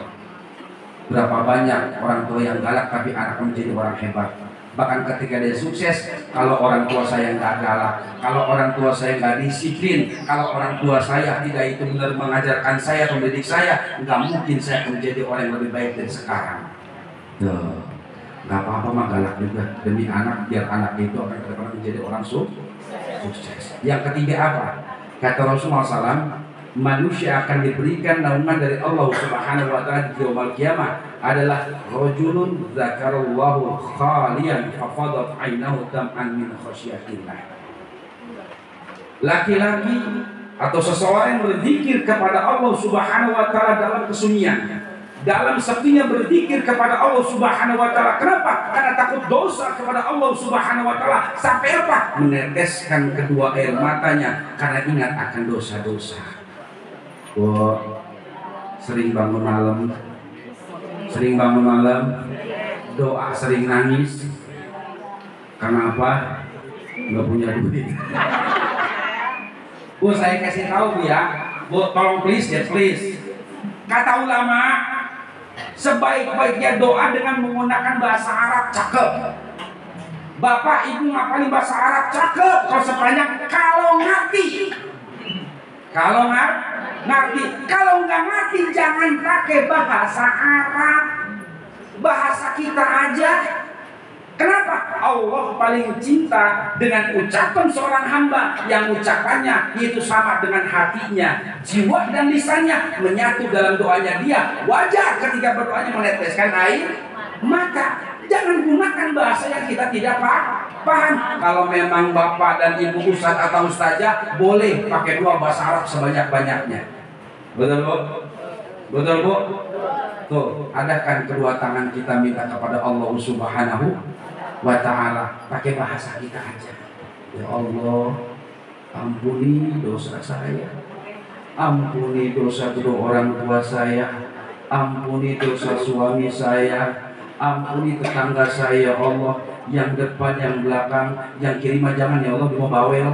Berapa banyak orang tua yang galak tapi anak menjadi orang hebat. Bahkan ketika dia sukses, kalau orang tua saya nggak galak, kalau orang tua saya nggak disiplin, kalau orang tua saya tidak itu benar mengajarkan saya, mendidik saya, nggak mungkin saya menjadi orang yang lebih baik dari sekarang. Tuh, nggak apa-apa mah galak juga demi anak, biar anak itu akan menjadi orang sukses. Yang ketiga apa? Kata Rasulullah SAW, manusia akan diberikan naungan dari Allah Subhanahu wa taala di yaumul qiyamah adalah rajulun dzakarallahu khalian fafadat ainahu tam'an min khasyatillah. Laki-laki atau seseorang yang berzikir kepada Allah Subhanahu wa taala dalam kesunyian, dalam sepinya berzikir kepada Allah Subhanahu wa taala. Kenapa? Karena takut dosa kepada Allah Subhanahu wa taala. Sampai apa? Meneteskan kedua air matanya karena ingat akan dosa-dosa. Sering bangun malam, doa sering nangis. Kenapa? Nggak punya duit. Bu, saya kasih tahu Bu ya, Bu, tolong please ya, please. Kata ulama, sebaik-baiknya doa dengan menggunakan bahasa Arab cakep. Bapak ibu ngapalin bahasa Arab cakep kalau sepanjang kalau ngerti. Kalau ngerti, kalau nggak ngerti jangan pakai bahasa Arab, bahasa kita aja. Kenapa? Allah paling cinta dengan ucapan seorang hamba yang ucapannya itu sama dengan hatinya, jiwa dan lisannya menyatu dalam doanya dia. Wajar ketika berdoanya meneteskan air mata. Jangan gunakan bahasa yang kita tidak paham. Kalau memang bapak dan ibu ustaz atau ustazah boleh pakai dua bahasa Arab sebanyak-banyaknya. Betul Bu? Betul Bu? Tuh, ada kan kedua tangan kita minta kepada Allah Subhanahu wa ta'ala, pakai bahasa kita aja. Ya Allah, ampuni dosa saya, ampuni dosa kedua orang tua saya, ampuni dosa suami saya, ampuni tetangga saya ya Allah, yang depan, yang belakang, yang kiri jangan ya Allah, mau bawel.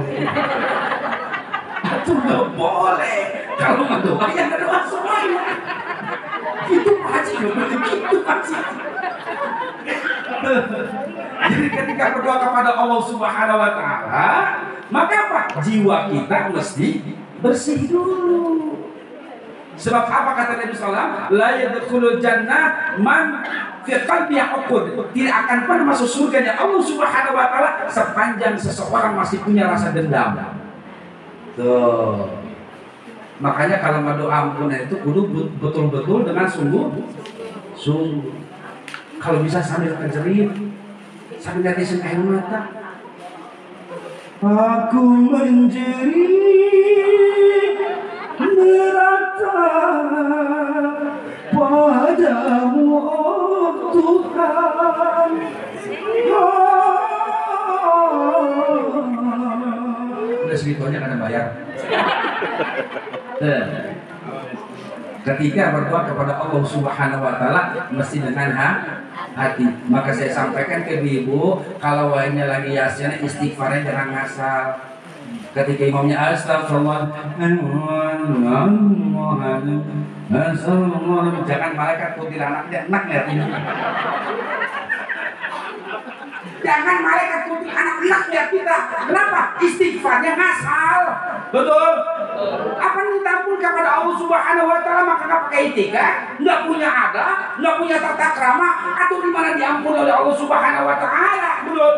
Itu nggak boleh. Kalau nggak doa, ya nggak doa semuanya. Itu haji, gitu haji. Jadi ketika berdoa kepada Allah Subhanahu wa taala, maka apa? Jiwa kita mesti bersih dulu. Sebab apa kata Nabi sallallahu alaihi wasallam? La yadkhulul jannah man fi qalbihi uqud. Tidak akan pernah masuk surganya Allah Subhanahu wa taala sepanjang seseorang masih punya rasa dendam. Tuh. Makanya kalau mau doa ampunan itu kudu betul-betul dengan sungguh. Kalau bisa sambil kejerit, sambil netesin air mata. Aku menjerit meratap padamu oh Tuhan. Udah segitunya kan bayar. Ketika berdoa kepada Allah Subhanahu wa taala mesti dengan hati. Maka saya sampaikan ke ibu, kalau wainya lagi yasin istighfarnya jangan ngasal. Ketika imamnya astagfirullah, jangan malaikat kuntilanak enak lihat ini. Jangan malaikat kuntilanak enak lihat kita. Kenapa? Istighfarnya ngasal. Betul? Apa minta ampun kepada Allah Subhanahu wa taala maka enggak pakai etika, enggak punya adab, enggak punya tata krama, atau di mana diampuni oleh Allah Subhanahu wa taala. Betul?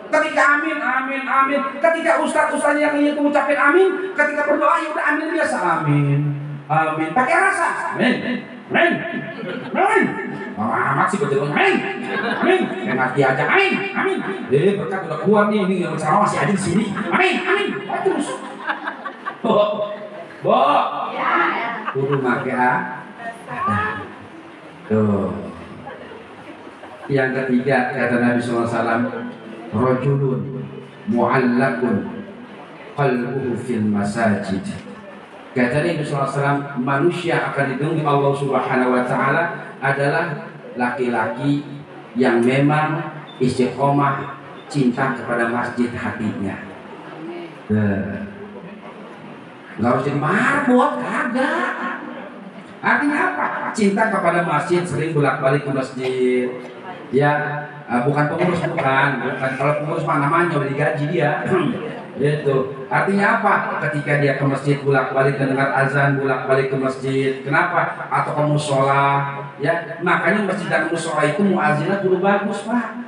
Ketika amin, amin, amin. Ketika ustaz-ustaz yang ingin mengucapkan amin, ketika berdoa ya udah amin biasa amin. Amin. Pakai rasa. Amin. Amin. Amin. Amat sih betul amin. Amin. Yang ngerti aja amin. Amin. Berkat udah keluar nih, ini yang bersama masih ada di sini. Amin. Amin. Terus. Bo. Kudu make tuh. Yang ketiga kata Nabi SAW, rajulun mu'allakun qalbuhu fil masajid. Kata Nabi SAW, manusia akan didengi Allah Subhanahu wa taala adalah laki-laki yang memang istiqomah cinta kepada masjid hatinya. Nggak harus jadi marbot, kagak. Artinya apa? Cinta kepada masjid, sering bolak-balik ke masjid. Ya, bukan pengurus, bukan. Kalau pengurus mah namanya udah digaji dia. Gitu. Artinya apa? Ketika dia ke masjid bolak-balik dengar azan, bolak-balik ke masjid. Kenapa? Atau ke musola. Ya, makanya masjid dan musola itu muazinnya kudu bagus, Pak.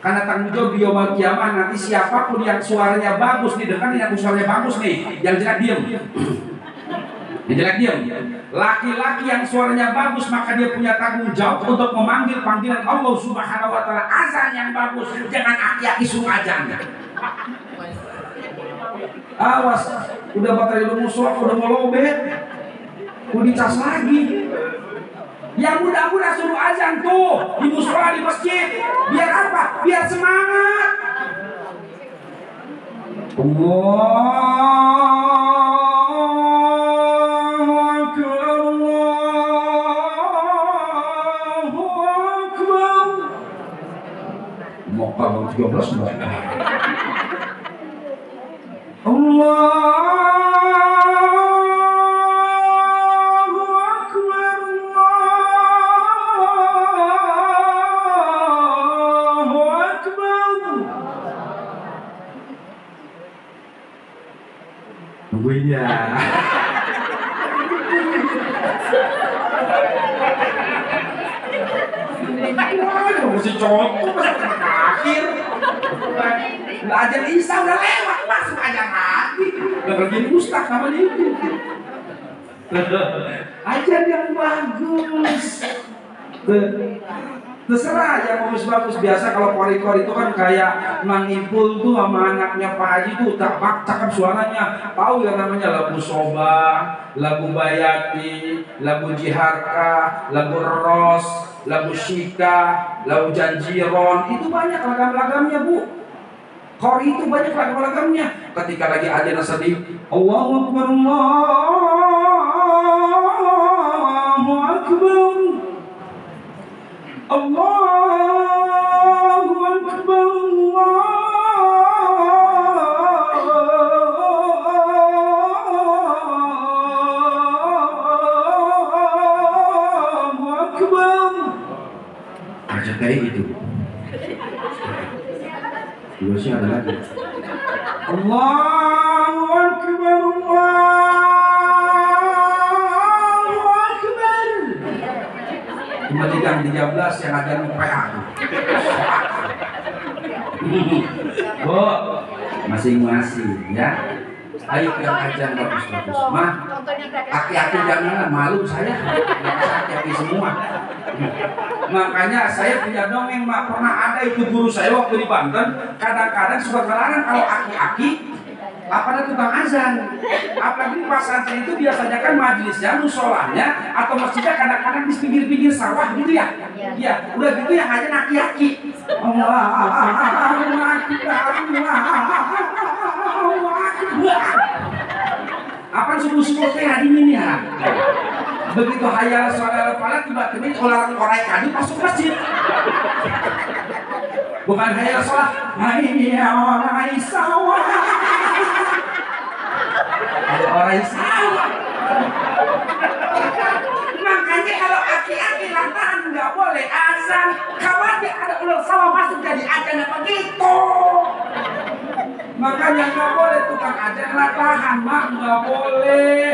Karena tanggung jawab di yaumul qiyamah nanti siapapun yang suaranya bagus nih, dengar yang suaranya bagus nih, yang jangan diem. Yang jelek diam. Laki-laki yang suaranya bagus maka dia punya tanggung jawab untuk memanggil panggilan Allah Subhanahu wa taala. Azan yang bagus, jangan aki-aki suruh azan. Awas, udah baterai udah musuh, udah mau lobet, mau dicas lagi. Yang muda-muda suruh azan tuh di musola di masjid. Biar apa? Biar semangat. Allahu Akbar, Allahu Akbar. Mau kabang 13 enggak? Allahu Akbar, Allahu Akbar. Tungguin ya. Waduh, mesti contoh akhir. Udah ajar Isa udah lewat, masuk ajar lagi. Udah begini ustaz sama dia. Ajar yang bagus. Terserah yang bagus-bagus. Biasa kalau kori-kori itu kan kayak Mang Ipul tuh sama anaknya Pak Haji tuh cakep suaranya. Tahu yang namanya lagu Soba, lagu Bayati, lagu Jiharka, lagu Ros, lagu Shika, lagu Janjiron. Itu banyak lagam-lagamnya Bu. Kori itu banyak lagam-lagamnya. Ketika lagi adzan sedih, Allahu Akbar, Allahu Akbar. Allahu Akbar, Allahu Akbar. Aja kayak gitu. Terusnya ada lagi. Allahu Akbar, Allahu Akbar. Cuma di gang 13 yang ada PA. Bu, masing-masing ya. Ayo yang ajan bagus-bagus. Mah, aki-aki jangan malu saya. Aki-aki semua. Makanya saya punya dongeng, Mak. Pernah ada itu guru saya waktu di Banten. Kadang-kadang suka ngelarang kalau aki-aki apa tukang azan. Apalagi di pesantren itu biasanya kan majelisnya, musolanya atau masjidnya kadang-kadang di pinggir-pinggir sawah gitu ya. Iya, udah gitu yang aja aki-aki. Apa subuh-subuh teh hadirin ya? Begitu hayal sholat falah tiba-tiba orang kadi masuk masjid. Bukan hayal sholat, hayal orang sawah. Ada orang sawah. Makanya kalau aki-aki lantaran nggak boleh azan, khawatir ada ular sawah masuk jadi azan apa gitu. Makanya nggak boleh tukang azan latahan, Mak, nggak boleh.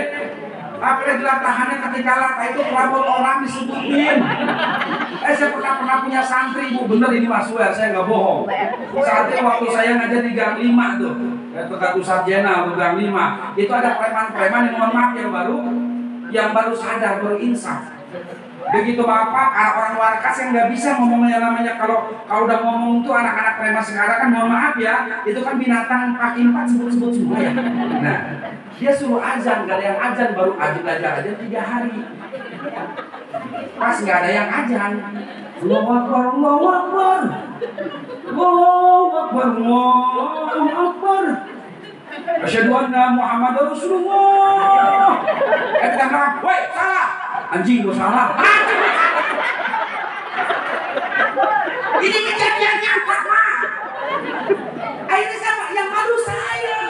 Apalagi latahannya ketika latah itu perabot orang disebutin. Saya pernah punya santri, Bu, bener ini Mas Wer, saya nggak bohong. Santri waktu saya ngajar di Gang 5 tuh, dekat Sarjana atau Gang 5, itu ada preman-preman yang mohon maaf yang baru sadar, baru insaf. Begitu Bapak, orang warkas yang nggak bisa ngomongnya namanya kalau udah ngomong tuh anak-anak preman sekarang kan mohon maaf ya, itu kan binatang kaki 4 sebut-sebut semua ya. Nah, dia suruh azan, gak ada yang azan, baru belajar aja 3 hari. Pas nggak ada yang azan, Allahu Akbar, Allahu Akbar, Allahu Akbar, Allahu Akbar. Asyhadu anna Muhammadar Rasulullah. Kita bilang, woi salah, anjing lu salah. Ini kejadian nyata, Mak. Akhirnya sama yang malu saya.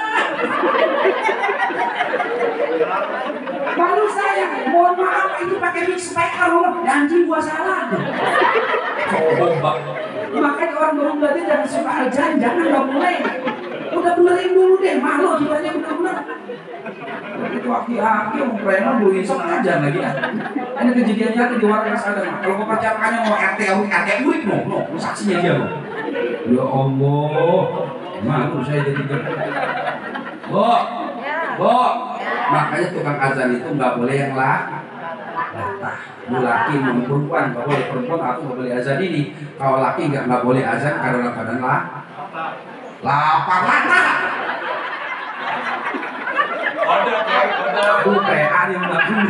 Malu saya, mohon maaf itu pakai mix speaker, anjing gua salah. Coba. Makanya orang baru belajar jangan suka azan, jangan nggak boleh. Udah benerin dulu deh, malu kitanya bener-bener. Itu aki-aki yang preman belum insaf aja lagi ya. Ini kejadian nyata di Warkas ada. Kalau kepercayaannya mau RT urik no, saksinya dia loh. Ya Allah, malu saya jadi Bu, Makanya tukang azan itu nggak boleh yang latah. Laki maupun perempuan nggak boleh, perempuan aku nggak boleh azan ini. Kalau laki nggak boleh azan karena dalam keadaan lapar latah. UPA yang melakukan.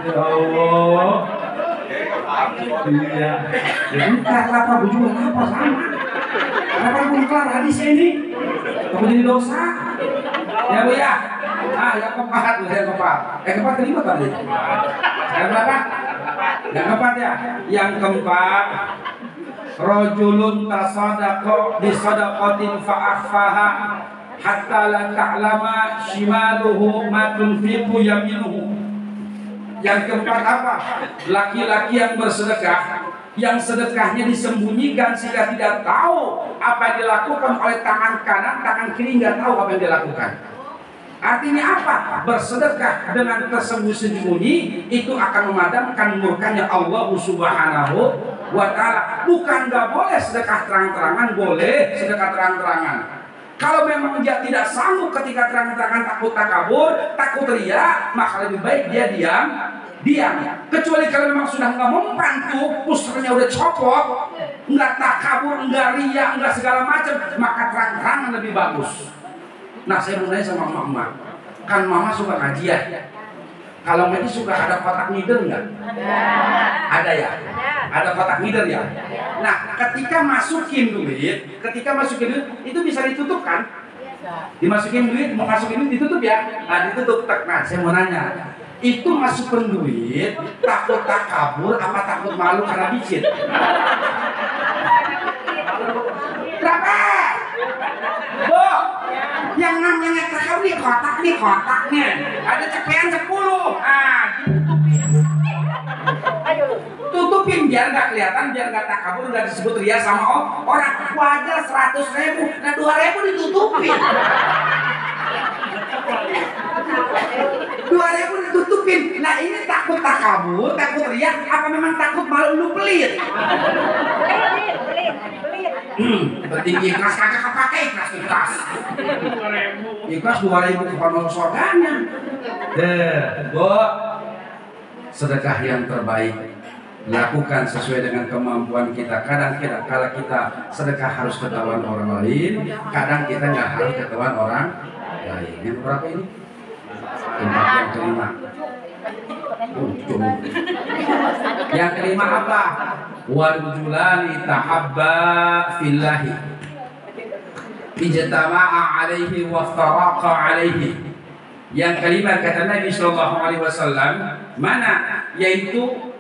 Ya Allah. Iya. Entar lapar gue juga lapar sama. Kenapa gue kelar hadisnya ini? Kamu jadi dosa. Ya Bu ya. Ah, yang keempat, yang keempat. Keempat kelima tadi. Yang berapa? Yang keempat ya. Yang keempat. Rajulun tasaddaqa bi sadaqatin fa akhfaha hatta la ta'lama shimaluhu ma tunfiqu yaminuhu. Yang keempat apa? Laki-laki yang bersedekah, yang sedekahnya disembunyikan sehingga tidak tahu apa yang dilakukan oleh tangan kanan, tangan kiri nggak tahu apa yang dilakukan. Artinya apa? Bersedekah dengan tersembunyi-sembunyi itu akan memadamkan murkanya Allah Subhanahu wa Ta'ala. Bukan nggak boleh sedekah terang-terangan, boleh sedekah terang-terangan. Kalau memang dia tidak sanggup ketika terang-terangan, takut takabur, takut riya, maka lebih baik dia diam. Kecuali kalau memang sudah nggak mempan tuh, pusternya udah copot, nggak takabur, nggak riya, nggak segala macam, maka terang-terangan lebih bagus. Nah, saya mau nanya sama mama, kan mama suka kajian. Kalau ini suka ada kotak ngider nggak? Ada ya? Ada kotak ngider ya? Nah, ketika masukin duit, itu bisa ditutup kan? Dimasukin duit, mau masukin duit ditutup ya? Nah, ditutup. Nah, saya mau nanya, itu masukin duit takut takabur apa takut malu karena dikit? Berapa? Bu, yang namanya takabur nih kotaknya ada cepean 10. Tutupin biar nggak kelihatan, biar nggak takabur, nggak disebut ria sama orang. Wajar 100.000, nah 2.000 ditutupin. 2.000 ditutupin. Nah ini takut takabur, takut ria, apa memang takut malu lu pelit? Penting ikhlas kagak kepake, ikhlas. Ikhlas 2.000 kepada surganya. Bu, sedekah yang terbaik lakukan sesuai dengan kemampuan kita. Kadang kala kita sedekah harus ketahuan orang lain, kadang kita nggak harus ketahuan orang lain. Yang berapa ini? Yang kelima. Yang kelima apa? Warjulani tahabba fillahi ijtama'a alaihi waftaraqa alaihi. Yang kelima kata Nabi Sallallahu Alaihi Wasallam, mana? Yaitu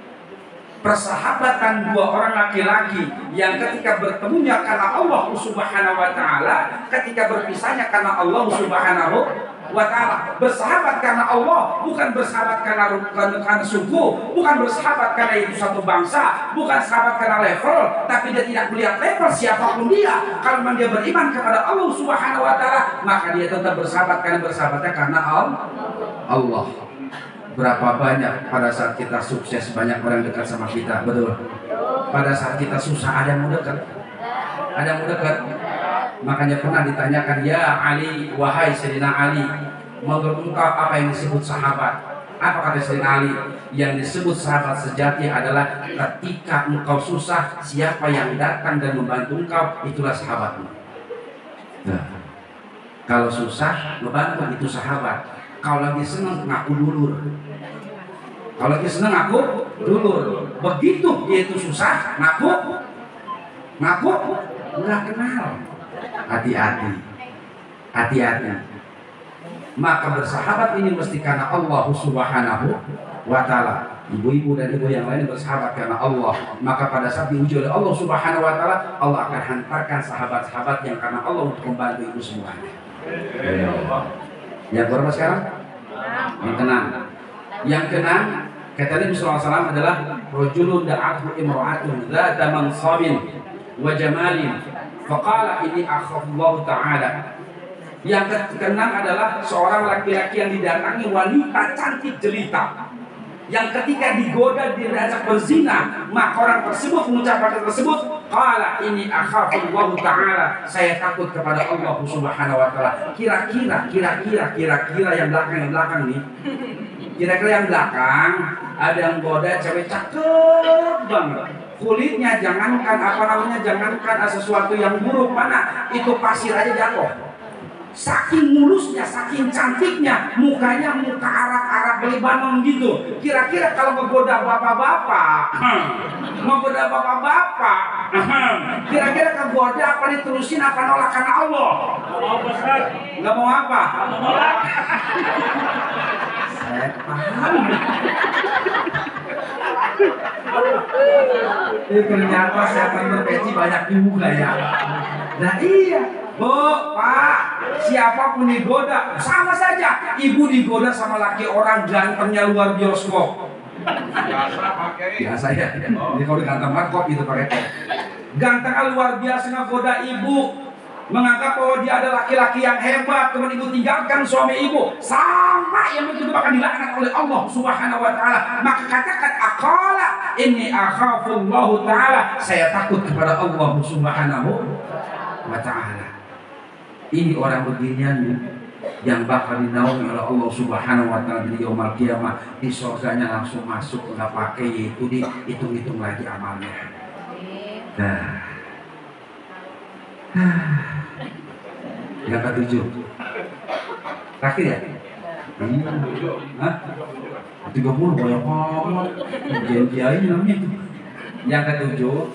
persahabatan dua orang laki-laki yang ketika bertemunya karena Allah Subhanahu Wa Taala, ketika berpisahnya karena Allah Subhanahu Wa Taala. Bersahabat karena Allah, bukan bersahabat karena suku, bukan bersahabat karena itu satu bangsa, bukan sahabat karena level, tapi dia tidak melihat level siapapun dia. Kalau memang dia beriman kepada Allah Subhanahu Wa Taala, maka dia tetap bersahabat karena bersahabatnya karena Allah. Berapa banyak pada saat kita sukses banyak orang dekat sama kita, betul? Pada saat kita susah ada yang mau dekat, ada yang mau dekat. Makanya pernah ditanyakan, ya Ali, wahai Sayyidina Ali, menurut engkau apa yang disebut sahabat? Apa kata Sayyidina Ali? Yang disebut sahabat sejati adalah ketika engkau susah, siapa yang datang dan membantu engkau, itulah sahabatmu. Nah, kalau susah, membantu itu sahabat. Kalau lagi senang, ngaku dulur. Kalau lagi senang, ngaku dulur. Begitu dia itu susah, ngaku nggak kenal. Hati-hati. Maka bersahabat ini mesti karena Allah Subhanahu Wa Taala. Ibu-ibu dan ibu yang lain bersahabat karena Allah. Maka pada saat diuji oleh Allah Subhanahu Wa Taala, Allah akan hantarkan sahabat-sahabat yang karena Allah untuk membantu ibu semuanya. Yang berapa sekarang? Yang keenam kata Nabi SAW adalah rajulun da'athu imra'atun dzata mansabin wa jamalin faqala inni akhafullahu ta'ala. Yang keenam adalah seorang laki-laki yang didatangi wanita cantik jelita, yang ketika digoda diajak berzina, maka orang tersebut mengucapkan tersebut, Qala ini akhafullah ta'ala, saya takut kepada Allah Subhanahu wa taala. Kira-kira yang belakang nih. Kira-kira yang belakang ada yang goda cewek cakep banget. Kulitnya jangankan jangankan sesuatu yang buruk, mana itu pasir aja jatuh. Saking mulusnya, saking cantiknya, mukanya muka Arab Lebanon gitu. Kira-kira kalau menggoda bapak-bapak, kira-kira kegoda apa diterusin apa nolak karena Allah? Nggak mau apa? Saya paham. Ternyata setan berpeci banyak juga ya. Nah iya, Bu, Pak, siapapun digoda sama saja. Ibu digoda sama laki orang gantengnya luar bioskop. Biasa ya. Ini kalau ganteng banget kok itu pakai. Ganteng luar biasa ngegoda ibu, menganggap bahwa dia ada laki-laki yang hebat, kemudian ibu tinggalkan suami ibu, sama yang begitu akan dilaknat oleh Allah Subhanahu wa taala. Maka katakan aqala inni akhafullah taala, saya takut kepada Allah Subhanahu wa taala. Ini orang beginian nih yang bakal dinaungi oleh Allah Subhanahu wa taala di yaumul kiamah, di surganya langsung masuk, enggak pakai itu dihitung-hitung lagi amalnya. Yang ketujuh terakhir ya? Hah? 30 banyak banget. Kiai namanya itu. Yang ketujuh,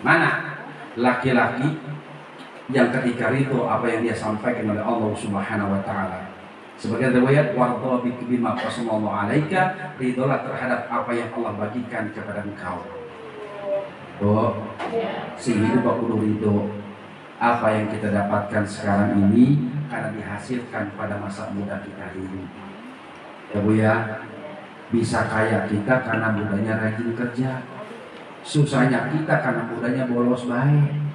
mana laki-laki yang ketika itu apa yang dia sampaikan oleh Allah Subhanahu wa taala. Sebagai riwayat warḍa bima qasamallahu alaika, ridholah terhadap apa yang Allah bagikan kepada engkau. Oh, si hidup aku ridho apa yang kita dapatkan sekarang ini karena dihasilkan pada masa muda kita ini. Ya Bu ya, bisa kaya kita karena mudanya rajin kerja, susahnya kita karena mudanya bolos baik.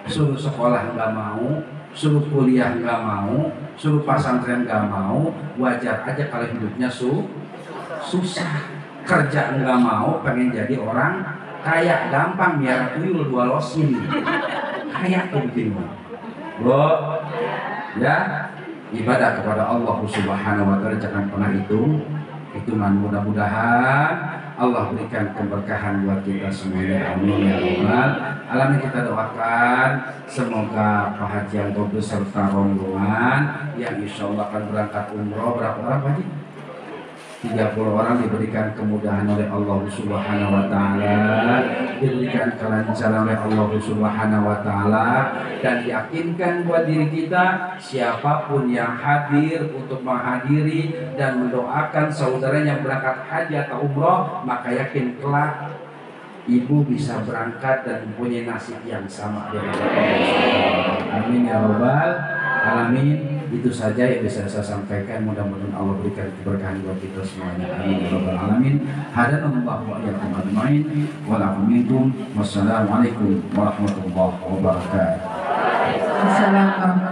Suruh sekolah nggak mau, suruh kuliah nggak mau, suruh pesantren nggak mau, wajar aja kalau hidupnya susah. Kerja nggak mau, pengen jadi orang kaya, gampang miara tuyul 2 losin. Kayak begini, loh, ya ibadah kepada Allah Subhanahu wa taala jangan pernah hitungan. Mudah-mudahan Allah berikan keberkahan buat kita semuanya, amin ya rabbal alamin. Kita doakan semoga Pak Haji Anto beserta rombongan yang insya Allah akan berangkat umroh, berapa orang Pak Haji? 30 orang diberikan kemudahan oleh Allah Subhanahu wa taala, diberikan kelancaran oleh Allah Subhanahu wa taala, dan yakinkan buat diri kita siapapun yang hadir untuk menghadiri dan mendoakan saudaranya yang berangkat haji atau umroh, maka yakin kelak ibu bisa berangkat dan mempunyai nasib yang sama dengan Allah. Amin ya rabbal alamin. Itu saja yang bisa saya sampaikan. Mudah-mudahan Allah berikan keberkahan buat kita semuanya. Amin ya rabbal alamin. Hadanallahu wa iyyakum ajmain. Wa lakum minkum. Wassalamualaikum warahmatullahi wabarakatuh. Assalamualaikum.